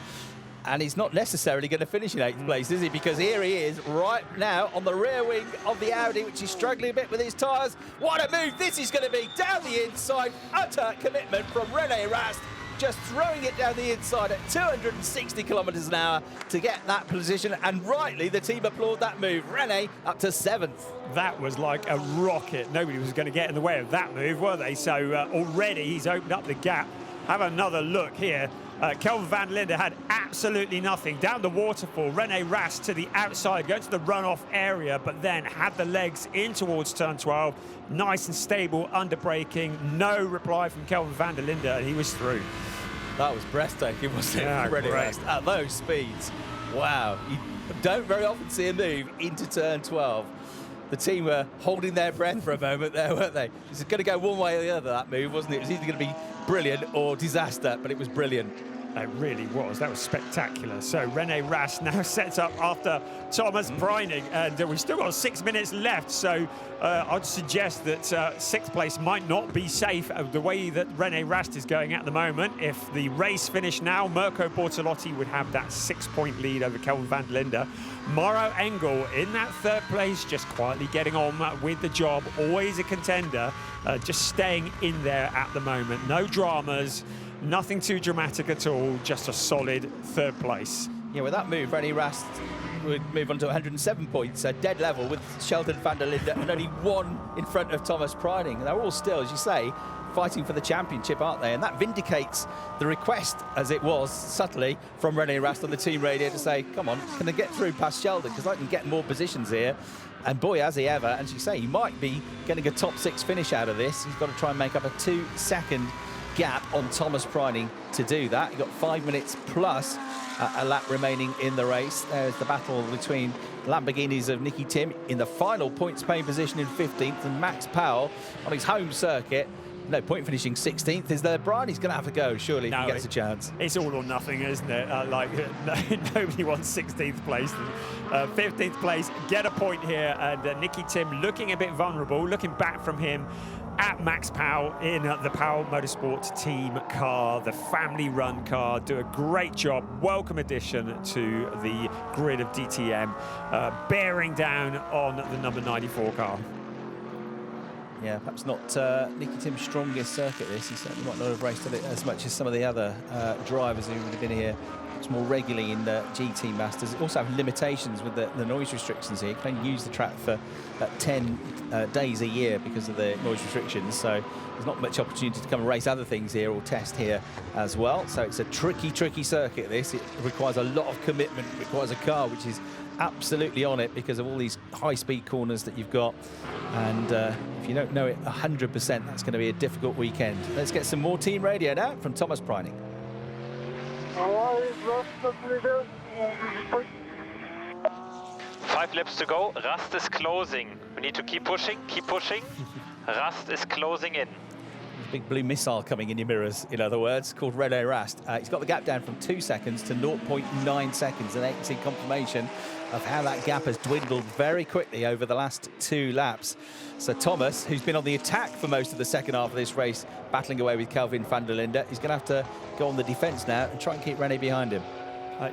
And he's not necessarily going to finish in 8th place, is he? Because here he is right now on the rear wing of the Audi, which is struggling a bit with his tyres. What a move this is going to be down the inside. Utter commitment from René Rast, just throwing it down the inside at 260 kilometres an hour to get that position, and rightly the team applaud that move. René up to 7th. That was like a rocket. Nobody was going to get in the way of that move, were they? So already he's opened up the gap. Have another look here. Kelvin van der Linde had absolutely nothing. Down the waterfall, René Rast to the outside, going to the runoff area, but then had the legs in towards turn 12. Nice and stable, under braking. No reply from Kelvin van der Linde, and he was through. That was breathtaking, wasn't it? Yeah, René great. Rast at those speeds. Wow. You don't very often see a move into turn 12. The team were holding their breath for a moment there, weren't they? It was going to go one way or the other, that move, wasn't it? It was either going to be brilliant or disaster, but it was brilliant. It really was. That was spectacular. So René Rast now sets up after Thomas Preining, and we've still got 6 minutes left. So I'd suggest that 6th place might not be safe the way that René Rast is going at the moment. If the race finished now, Mirko Bortolotti would have that 6-point lead over Kelvin van der Linde. Mauro Engel in that 3rd place, just quietly getting on with the job. Always a contender, just staying in there at the moment. No dramas. Nothing too dramatic at all, just a solid 3rd place. Yeah, with that move, René Rast would move on to 107 points, dead level with Sheldon van der Linde, and only 1 in front of Thomas Preining. They're all still, as you say, fighting for the championship, aren't they? And that vindicates the request, as it was, subtly, from René Rast on the team radio to say, come on, can I get through past Sheldon? Because I can get more positions here. And boy, has he ever. And as you say, he might be getting a top 6 finish out of this. He's got to try and make up a 2-second gap on Thomas Preining to do that. He got 5 minutes plus a lap remaining in the race. There's the battle between Lamborghinis of Nicky Tim in the final points paying position in 15th, and Max Powell on his home circuit. No point finishing 16th. Is there Brian? He's going to have to go, surely, if he gets a chance. It's all or nothing, isn't it? Nobody wants 16th place. 15th place, get a point here. And Nicky Tim looking a bit vulnerable, looking back from him at Max Powell in the Powell Motorsport team car, the family-run car. Do a great job. Welcome addition to the grid of DTM, bearing down on the number 94 car. Yeah, perhaps not Nicky Tim's strongest circuit this. He certainly might not have raced it as much as some of the other drivers who would have been here much more regularly in the GT Masters. It also have limitations with the noise restrictions here. You can only use the track for 10 days a year because of the noise restrictions. So there's not much opportunity to come and race other things here or test here as well. So it's a tricky, tricky circuit, this. It requires a lot of commitment. It requires a car which is absolutely on it because of all these high-speed corners that you've got. And if you don't know it 100%, that's going to be a difficult weekend. Let's get some more team radio now from Thomas Preining. 5 laps to go. Rust is closing. We need to keep pushing, keep pushing. Rust is closing in. Big blue missile coming in your mirrors, in other words, called Renault Rast. He's got the gap down from 2 seconds to 0.9 seconds, and they can see confirmation of how that gap has dwindled very quickly over the last 2 laps. So Thomas, who's been on the attack for most of the second half of this race, battling away with Kelvin van der Linde, he's going to have to go on the defence now and try and keep René behind him.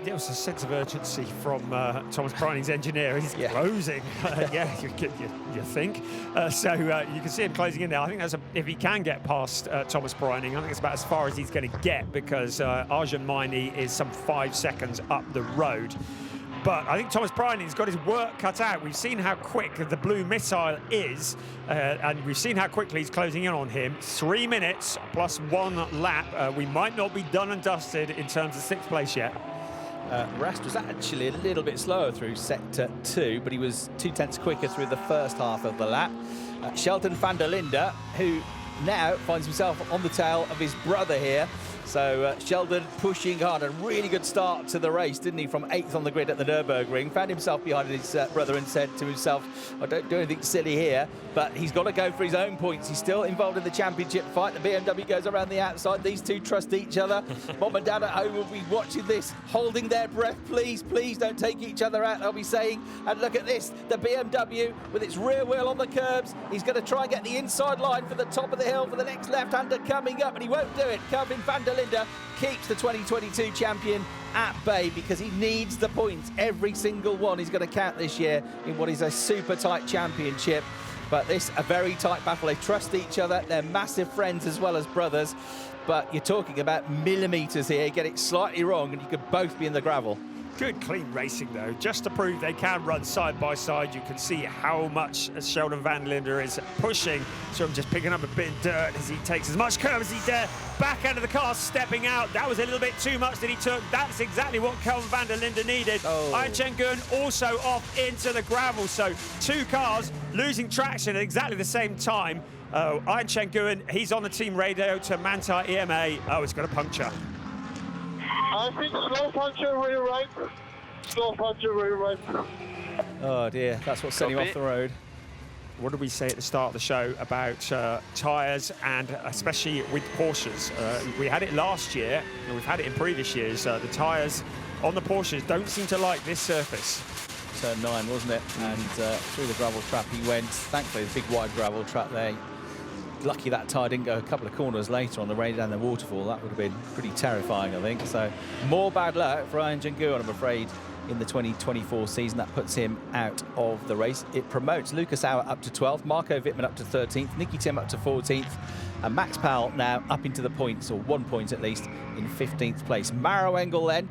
There was a sense of urgency from Thomas Preining's engineer. He's closing. Yeah, you think. So you can see him closing in there. I think that's if he can get past Thomas Preining, I think it's about as far as he's going to get because Arjen Maini is some 5 seconds up the road. But I think Thomas Preining's got his work cut out. We've seen how quick the blue missile is, and we've seen how quickly he's closing in on him. 3 minutes plus 1 lap. We might not be done and dusted in terms of 6th place yet. Rast was actually a little bit slower through sector 2, but he was 0.2 quicker through the first half of the lap. Sheldon van der Linde, who now finds himself on the tail of his brother here. So Sheldon pushing hard, a really good start to the race, didn't he? From 8th on the grid at the Nürburgring, found himself behind his brother and said to himself, I don't do anything silly here, but he's got to go for his own points. He's still involved in the championship fight. The BMW goes around the outside. These two trust each other. Mom and Dad at home will be watching this, holding their breath. Please, please don't take each other out, they'll be saying. And look at this, the BMW with its rear wheel on the curbs. He's going to try and get the inside line for the top of the hill for the next left-hander coming up, and he won't do it. Kelvin van der Linde keeps the 2022 champion at bay because he needs the points. Every single one he's going to count this year in what is a super tight championship. But this, a very tight battle. They trust each other. They're massive friends as well as brothers. But you're talking about millimetres here. Get it slightly wrong and you could both be in the gravel. Good, clean racing, though, just to prove they can run side by side. You can see how much Sheldon van der Linde is pushing. So I'm just picking up a bit of dirt as he takes as much curve as he dare. Back out of the car, stepping out. That was a little bit too much that he took. That's exactly what Kelvin van der Linde needed. Arjen Gun also off into the gravel. So 2 cars losing traction at exactly the same time. Arjen Gun, he's on the team radio to Manthar EMA. Oh, it's got a puncture. I think slow puncture very right. Slow puncture very right. Oh dear, that's what's sending him off the road. What did we say at the start of the show about tyres and especially with Porsches? We had it last year, and we've had it in previous years. The tyres on the Porsches don't seem to like this surface. Turn 9, wasn't it? And through the gravel trap he went. Thankfully, the big wide gravel trap there. Lucky that tyre didn't go a couple of corners later on the way down the waterfall. That would have been pretty terrifying, I think. So more bad luck for Arjen Gun, I'm afraid, in the 2024 season. That puts him out of the race. It promotes Lucas Auer up to 12th, Marco Wittmann up to 13th, Nicky Tim up to 14th, and Max Powell now up into the points, or 1 point at least, in 15th place. Maro Engel then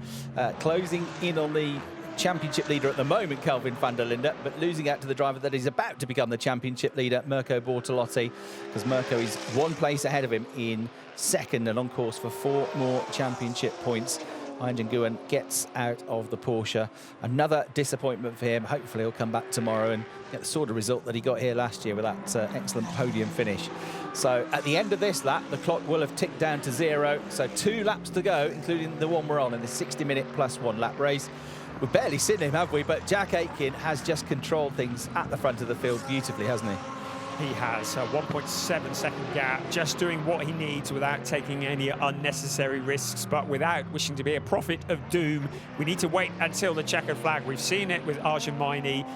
closing in on the championship leader at the moment, Kelvin van der Linde, but losing out to the driver that is about to become the championship leader, Mirko Bortolotti, because Mirko is 1 place ahead of him in second and on course for 4 more championship points. Arjen Gun gets out of the Porsche. Another disappointment for him. Hopefully he'll come back tomorrow and get the sort of result that he got here last year with that excellent podium finish. So at the end of this lap, the clock will have ticked down to 0. So 2 laps to go, including the one we're on in the 60-minute plus 1 lap race. We've barely seen him, have we? But Jack Aitken has just controlled things at the front of the field beautifully, hasn't he? He has a 1.7 second gap, just doing what he needs without taking any unnecessary risks, but without wishing to be a prophet of doom. We need to wait until the checkered flag. We've seen it with Arjen Maini.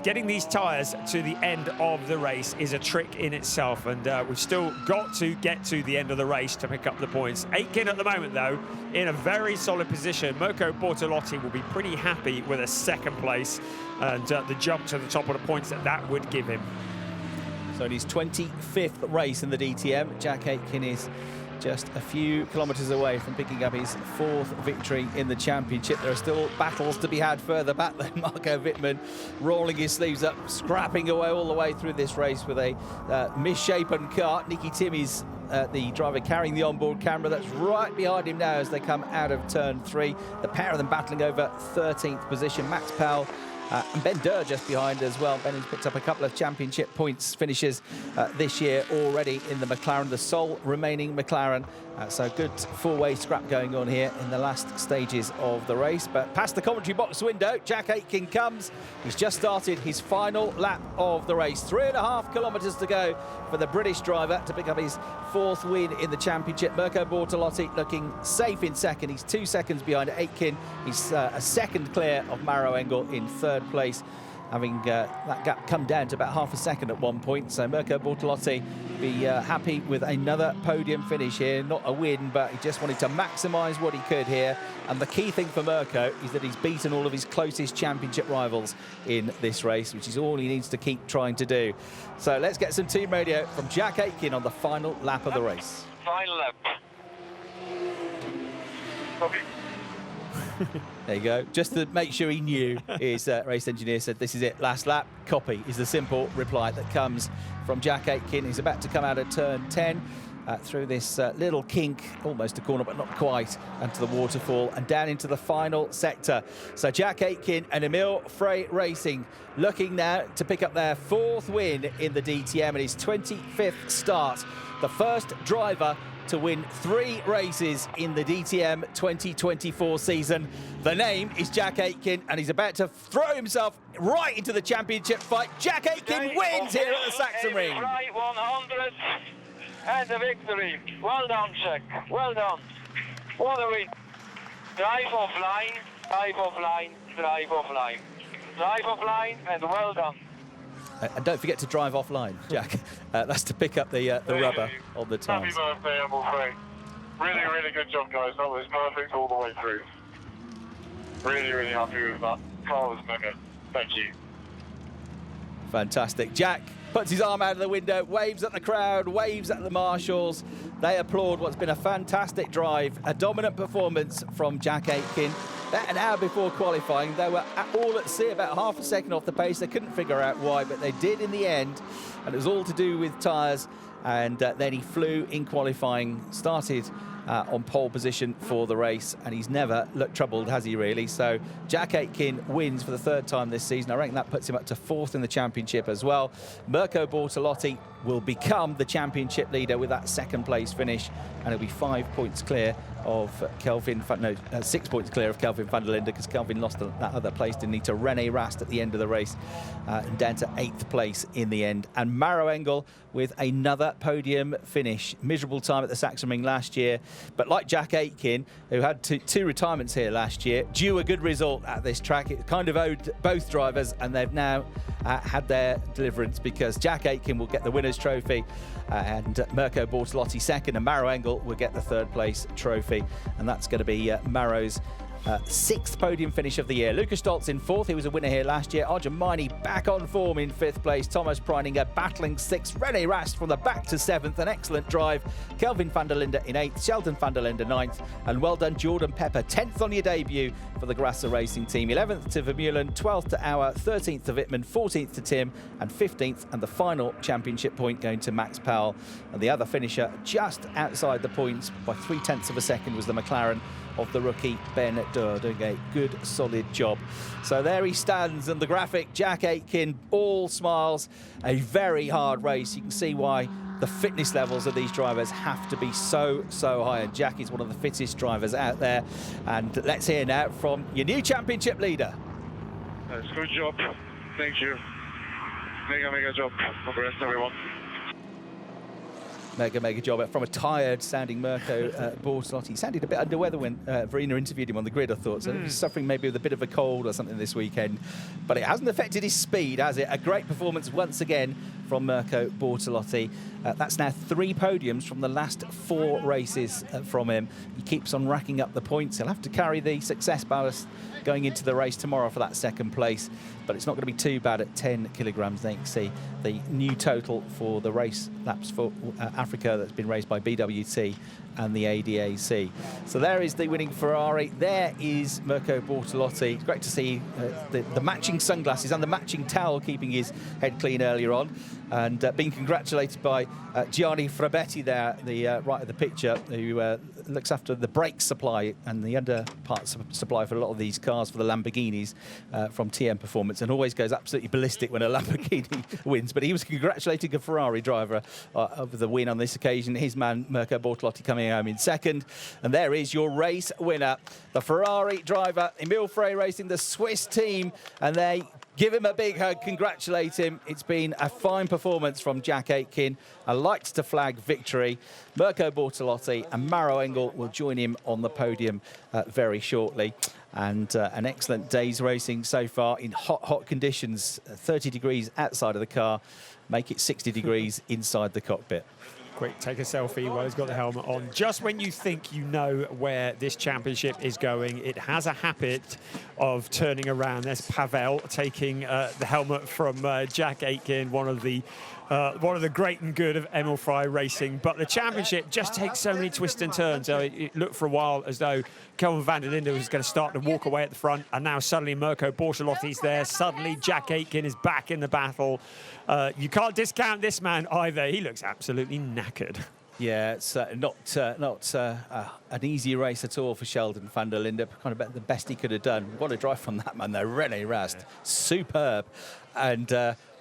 Getting these tyres to the end of the race is a trick in itself, and we've still got to get to the end of the race to pick up the points. Aitken at the moment, though, in a very solid position. Mirko Bortolotti will be pretty happy with a 2nd place and the jump to the top of the points that would give him. So in his 25th race in the DTM, Jack Aitken is just a few kilometres away from picking up his 4th victory in the championship. There are still battles to be had further back than Marco Wittmann rolling his sleeves up, scrapping away all the way through this race with a misshapen car. Nicky Tim is the driver carrying the onboard camera. That's right behind him now as they come out of turn 3. The pair of them battling over 13th position. Max Powell And Ben Durr just behind as well. Ben has picked up a couple of championship points finishes this year already in the McLaren, the sole remaining McLaren. So good four-way scrap going on here in the last stages of the race. But past the commentary box window, Jack Aitken comes. He's just started his final lap of the race. 3.5 kilometres to go for the British driver to pick up his 4th win in the championship. Mirko Bortolotti looking safe in second. He's 2 seconds behind Aitken. He's a second clear of Maro Engel in 3rd place, having that gap come down to about half a second at one point. So Mirko Bortolotti be happy with another podium finish here. Not a win, but he just wanted to maximise what he could here. And the key thing for Mirko is that he's beaten all of his closest championship rivals in this race, which is all he needs to keep trying to do. So let's get some team radio from Jack Aitken on the final lap of the race. Final lap. Okay. There you go. Just to make sure he knew, his race engineer said, this is it, last lap. Copy is the simple reply that comes from Jack Aitken. He's about to come out of turn 10 through this little kink, almost a corner, but not quite, and to the waterfall and down into the final sector. So Jack Aitken and Emil Frey Racing looking now to pick up their 4th win in the DTM and his 25th start. The first driver to win 3 races in the DTM 2024 season. The name is Jack Aitken, and he's about to throw himself right into the championship fight. Jack Aitken wins here at the Sachsenring. Right 100 and the victory. Well done, Jack. Well done. What a win. Drive offline, drive offline, drive offline. Drive offline, and well done. And don't forget to drive offline, Jack. That's to pick up the rubber on the tyres. Happy birthday, Emil Frey. Really, really good job, guys. That was perfect all the way through. Really, really happy with that. Car was mega. Thank you. Fantastic. Jack puts his arm out of the window, waves at the crowd, waves at the marshals. They applaud what's been a fantastic drive, a dominant performance from Jack Aitken. About an hour before qualifying, they were all at sea, about half a second off the pace. They couldn't figure out why, but they did in the end, and it was all to do with tyres. And then he flew in qualifying, started on pole position for the race, and he's never looked troubled, has he really? So Jack Aitken wins for the 3rd time this season. I reckon that puts him up to 4th in the championship as well. Mirko Bortolotti will become the championship leader with that 2nd place finish, and it'll be 5 points clear of Kelvin, 6 points clear of Kelvin van der Linde, because Kelvin lost that other place, didn't he, to René Rast at the end of the race, and down to 8th place in the end. And Maro Engel with another podium finish. Miserable time at the Sachsenring last year, but like Jack Aitken, who had two retirements here last year, due a good result at this track. It kind of owed both drivers, and they've now had their deliverance, because Jack Aitken will get the winner's trophy, and Mirko Bortolotti 2nd, and Maro Engel will get the 3rd place trophy, and that's going to be Maro's 6th podium finish of the year. Lucas Stoltz in 4th. He was a winner here last year. Arjun Maini back on form in 5th place. Thomas Preininger battling 6th. René Rast from the back to 7th. An excellent drive. Kelvin van der Linde in 8th. Sheldon van der Linde 9th. And well done, Jordan Pepper. 10th on your debut for the Grasser Racing team. 11th to Vermeulen, 12th to Auer, 13th to Wittmann, 14th to Tim, and 15th. And the final championship point going to Max Powell. And the other finisher just outside the points by 0.3 of a second was the McLaren of the rookie Ben Durr, doing a good, solid job. So there he stands, and the graphic, Jack Aitken, all smiles. A very hard race. You can see why the fitness levels of these drivers have to be so high, and Jack is one of the fittest drivers out there. And let's hear now from your new championship leader. That's good job. Thank you. Mega job. Congrats, everyone. Mega job from a tired sounding Mirko Bortolotti. He sounded a bit under weather when Verena interviewed him on the grid, I thought. So he was suffering maybe with a bit of a cold or something this weekend. But it hasn't affected his speed, has it? A great performance once again from Mirko Bortolotti. That's now 3 podiums from the last 4 races from him. He keeps on racking up the points. He'll have to carry the success ballast going into the race tomorrow for that 2nd place. But it's not going to be too bad at 10 kilograms. Then you can see the new total for the race laps for Africa that's been raised by BWT and the ADAC. So there is the winning Ferrari. There is Mirko Bortolotti. It's great to see the matching sunglasses and the matching towel, keeping his head clean earlier on. and being congratulated by Gianni Frabetti there, the right of the picture, who looks after the brake supply and the under parts supply for a lot of these cars for the Lamborghinis from TM Performance, and always goes absolutely ballistic when a Lamborghini wins. But he was congratulating a Ferrari driver over the win on this occasion. His man Mirko Bortolotti coming home in second. And there is your race winner, the Ferrari driver, Emil Frey Racing, the Swiss team, and they give him a big hug, congratulate him. It's been a fine performance from Jack Aitken. A lights to flag victory. Mirko Bortolotti and Maro Engel will join him on the podium very shortly. And an excellent day's racing so far in hot conditions. 30 degrees outside of the car, make it 60 degrees inside the cockpit. Quick, take a selfie while he's got the helmet on. Just when you think you know where this championship is going, it has a habit of turning around. There's Pavel taking the helmet from Jack Aitken, one of the great and good of Emil Frey Racing. But the championship just takes so many twists and turns. It looked for a while as though Kelvin van der Linde was going to start to walk away at the front, and now suddenly Mirko Bortolotti's there. Suddenly Jack Aitken is back in the battle. You can't discount this man either. He looks absolutely knackered. Yeah, it's not an easy race at all for Sheldon van der Linde. Kind of the best he could have done. What a drive from that man, though. René Rast, superb. And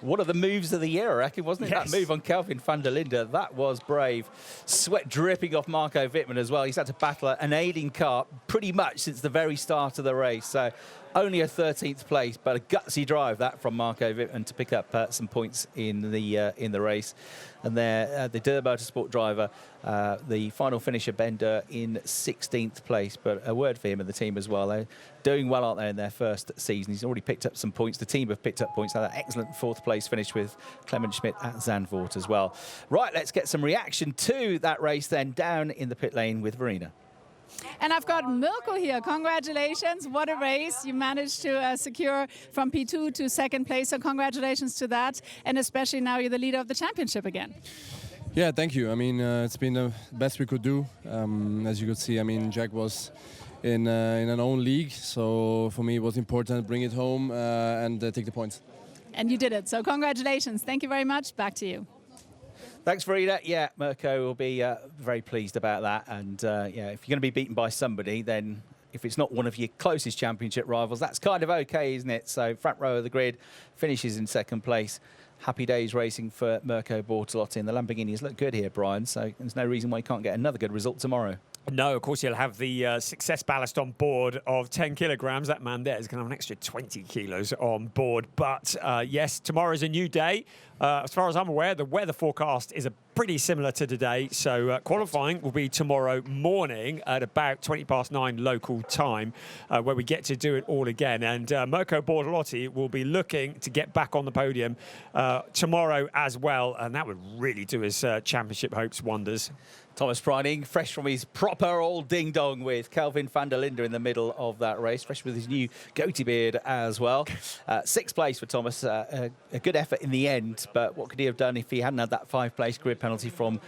one of the moves of the year, I reckon, wasn't it? Yes. That move on Kelvin van der Linde, that was brave. Sweat dripping off Marco Wittmann as well. He's had to battle an ailing car pretty much since the very start of the race. So only a 13th place, but a gutsy drive that from Marco Wittmann to pick up some points in the race. And there, the Durr Motorsport driver, the final finisher, Bender, in 16th place. But a word for him and the team as well. They're doing well, aren't they, in their first season? He's already picked up some points. The team have picked up points. Had an excellent 4th place finish with Clement Schmidt at Zandvoort as well. Right, let's get some reaction to that race then down in the pit lane with Verena. And I've got Mirko here. Congratulations. What a race. You managed to secure from P2 to 2nd place. So congratulations to that. And especially now you're the leader of the championship again. Yeah, thank you. I mean, it's been the best we could do. As you could see, I mean, Jack was in an own league. So for me, it was important to bring it home and take the points. And you did it. So congratulations. Thank you very much. Back to you. Thanks, Verena. Yeah, Mirko will be very pleased about that. And yeah, if you're going to be beaten by somebody, then if it's not one of your closest championship rivals, that's kind of okay, isn't it? So front row of the grid, finishes in 2nd place. Happy days racing for Mirko Bortolotti, and the Lamborghinis look good here, Brian. So there's no reason why you can't get another good result tomorrow. No, of course, he'll have the success ballast on board of 10 kilograms. That man there is going to have an extra 20 kilos on board. But yes, tomorrow's a new day. As far as I'm aware, the weather forecast is pretty similar to today. So qualifying will be tomorrow morning at about 9:20 local time, where we get to do it all again. And Mirko Bortolotti will be looking to get back on the podium tomorrow as well. And that would really do his championship hopes wonders. Thomas Preining, fresh from his proper old ding-dong with Kelvin van der Linde in the middle of that race, fresh with his new goatee beard as well. 6th place for Thomas, a good effort in the end, but what could he have done if he hadn't had that 5th-place grid penalty from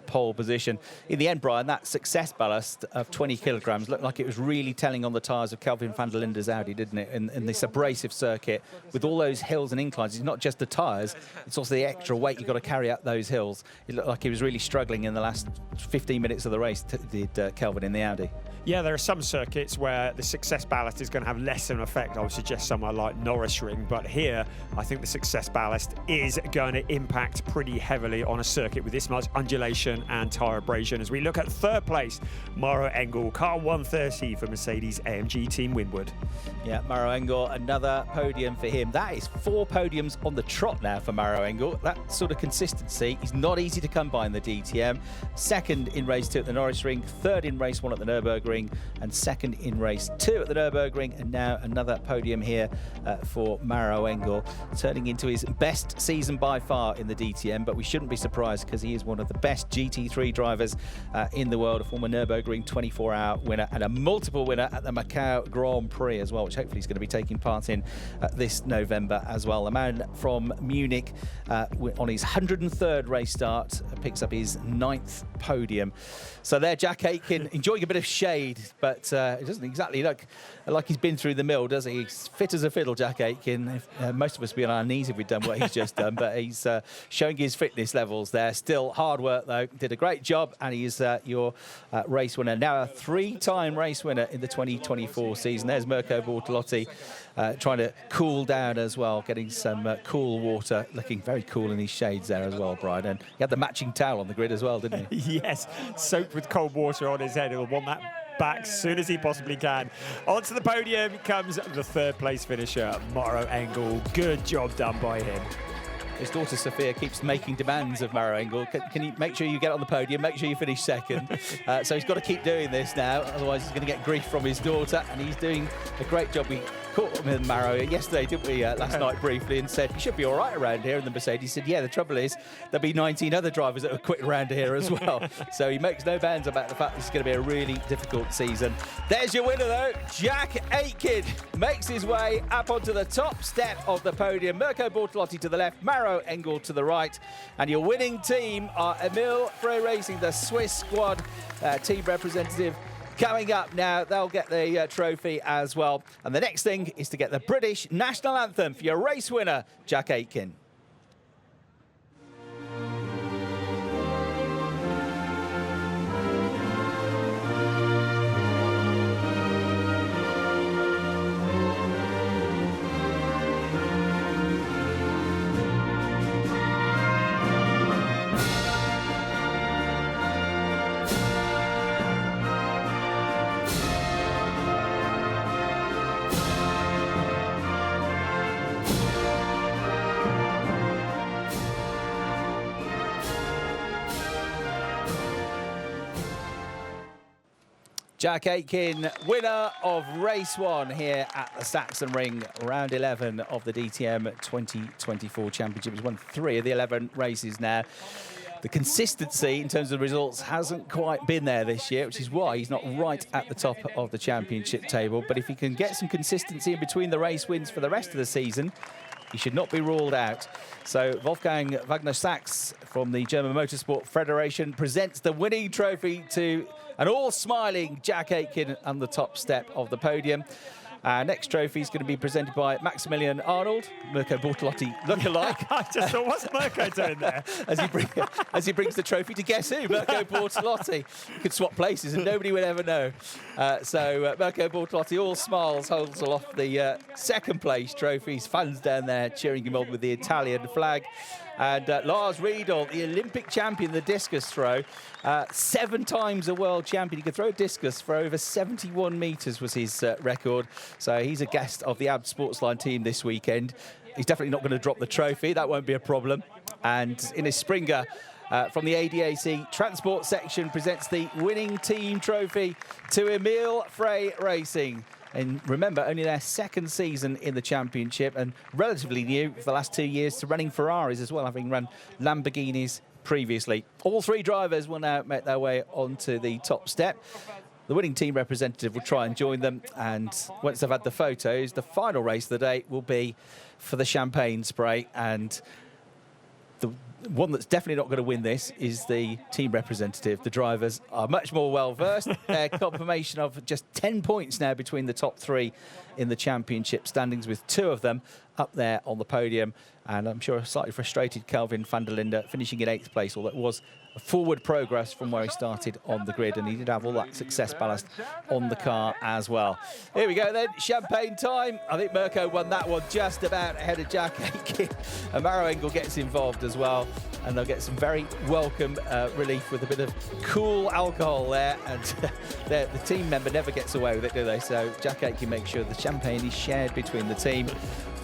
pole position? In the end, Brian, that success ballast of 20 kilograms looked like it was really telling on the tyres of Kelvin van der Linde's Audi, didn't it? In this abrasive circuit, with all those hills and inclines, it's not just the tyres, it's also the extra weight you've got to carry up those hills. It looked like he was really struggling in the last 15 minutes of the race, did Kelvin in the Audi. Yeah, there are some circuits where the success ballast is going to have less of an effect. I would suggest somewhere like Norrisring, but here I think the success ballast is going to impact pretty heavily on a circuit with this much undulation and tyre abrasion. As we look at 3rd place, Maro Engel, car 130 for Mercedes-AMG Team Winwood. Yeah, Maro Engel, another podium for him. That is 4 podiums on the trot now for Maro Engel. That sort of consistency is not easy to come by in the DTM. 2nd in race 2 at the Norrisring, 3rd in race 1 at the Nürburgring, and 2nd in race 2 at the Nürburgring, and now another podium here for Maro Engel, turning into his best season by far in the DTM. But we shouldn't be surprised because he is one of the best GT3 drivers in the world, a former Nürburgring 24-hour winner and a multiple winner at the Macau Grand Prix as well, which hopefully he's going to be taking part in this November as well. The man from Munich on his 103rd race start picks up his 9th podium. So there, Jack Aitken enjoying a bit of shade, but it doesn't exactly look like he's been through the mill, does he? He's fit as a fiddle, Jack Aitken. Most of us would be on our knees if we'd done what he's just done, but he's showing his fitness levels there. Still hard work, though. Did a great job, and he is your race winner. Now a 3-time race winner in the 2024 season. There's Mirko Bortolotti trying to cool down as well, getting some cool water, looking very cool in his shades there as well, Brian. And he had the matching towel on the grid as well, didn't he? Yes, soaked with cold water on his head. He'll want that back as soon as he possibly can. Onto the podium comes the third place finisher, Maro Engel. Good job done by him. His daughter Sophia keeps making demands of Maro Engel. Can you make sure you get on the podium, make sure you finish second? So he's got to keep doing this now, otherwise he's going to get grief from his daughter, and he's doing a great job. We caught him with Maro yesterday, didn't we, last night briefly, and said, you should be all right around here. And the Mercedes said, yeah, the trouble is there'll be 19 other drivers that will quit around here as well. So he makes no bounds about the fact this is going to be a really difficult season. There's your winner, though. Jack Aitken makes his way up onto the top step of the podium. Mirko Bortolotti to the left, Maro Engel to the right. And your winning team are Emil Frey Racing, the Swiss squad team representative. Coming up now, they'll get the trophy as well. And the next thing is to get the British national anthem for your race winner, Jack Aitken. Jack Aitken, winner of race 1 here at the Sachsenring, round 11 of the DTM 2024 Championship. He's won 3 of the 11 races now. The consistency in terms of the results hasn't quite been there this year, which is why he's not right at the top of the championship table. But if he can get some consistency in between the race wins for the rest of the season, he should not be ruled out. So Wolfgang Wagner-Sachs from the German Motorsport Federation presents the winning trophy to an all-smiling Jack Aitken on the top step of the podium. Our next trophy is going to be presented by Maximilian Arnold, Mirko Bortolotti lookalike. I just thought, what's Mirko doing there? as he brings the trophy to guess who? Mirko Bortolotti. You could swap places and nobody would ever know. So Mirko Bortolotti, all smiles, holds aloft the second place trophies. Fans down there cheering him on with the Italian flag. And Lars Riedel, the Olympic champion, the discus throw, 7 times a world champion. He could throw a discus for over 71 metres was his record. So he's a guest of the AB Sportsline team this weekend. He's definitely not going to drop the trophy. That won't be a problem. And in his Springer from the ADAC Transport section presents the winning team trophy to Emil Frey Racing. And remember, only their second season in the championship and relatively new for the last 2 years to running Ferraris as well, having run Lamborghinis previously. All 3 drivers will now make their way onto the top step. The winning team representative will try and join them, and once they've had the photos, the final race of the day will be for the champagne spray. And the one that's definitely not going to win this is the team representative. The drivers are much more well-versed. Their confirmation of just 10 points now between the top 3 in the championship standings, with 2 of them up there on the podium. And I'm sure a slightly frustrated Kelvin van der Linde finishing in 8th place, although it was a forward progress from where he started on the grid, and he did have all that success ballast on the car as well. Here we go then, champagne time. I think Mirko won that one just about ahead of Jack Aitken. And Maro Engel gets involved as well, and they'll get some very welcome relief with a bit of cool alcohol there, and the team member never gets away with it, do they? So Jack Aitken makes sure the champagne is shared between the team.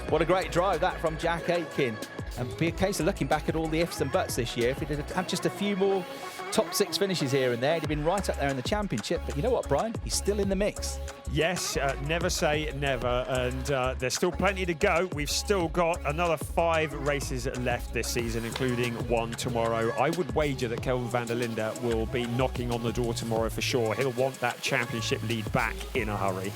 What a great drive that from Jack Aitken. And be a case of looking back at all the ifs and buts this year. If he'd had just a few more top 6 finishes here and there, he'd have been right up there in the championship. But you know what, Brian? He's still in the mix. Yes, never say never. And there's still plenty to go. We've still got another 5 races left this season, including 1 tomorrow. I would wager that Kelvin van der Linde will be knocking on the door tomorrow for sure. He'll want that championship lead back in a hurry.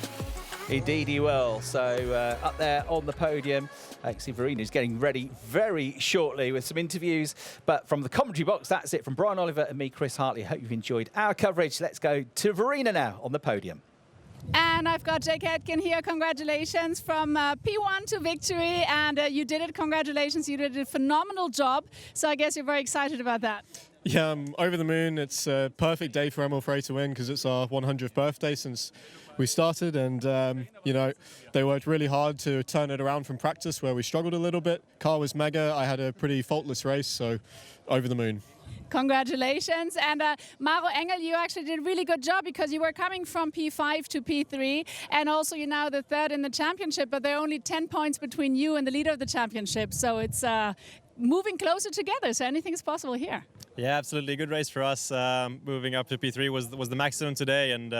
Indeed he will. So up there on the podium, Alexi Verina is getting ready very shortly with some interviews. But from the commentary box, that's it from Brian Oliver and me, Chris Hartley. Hope you've enjoyed our coverage. Let's go to Verina now on the podium. And I've got Jake Aitken here. Congratulations from P1 to victory. And you did it. Congratulations. You did a phenomenal job. So I guess you're very excited about that. Yeah, I'm over the moon. It's a perfect day for Emil Frey to win because it's our 100th birthday since we started. And, you know, they worked really hard to turn it around from practice where we struggled a little bit. Car was mega. I had a pretty faultless race, so over the moon. Congratulations. And Maro Engel, you actually did a really good job because you were coming from P5 to P3 and also you're now the third in the championship, but there are only 10 points between you and the leader of the championship. So it's moving closer together. So anything is possible here. Yeah, absolutely. Good race for us. Moving up to P3 was the maximum today and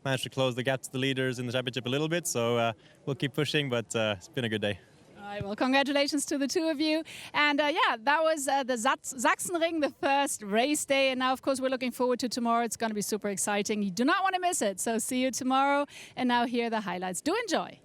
managed to close the gap to the leaders in the championship a little bit. So we'll keep pushing, but it's been a good day. All right, well, congratulations to the two of you. And yeah, that was the Sachsenring, the first race day. And now, of course, we're looking forward to tomorrow. It's going to be super exciting. You do not want to miss it. So see you tomorrow. And now here are the highlights. Do enjoy.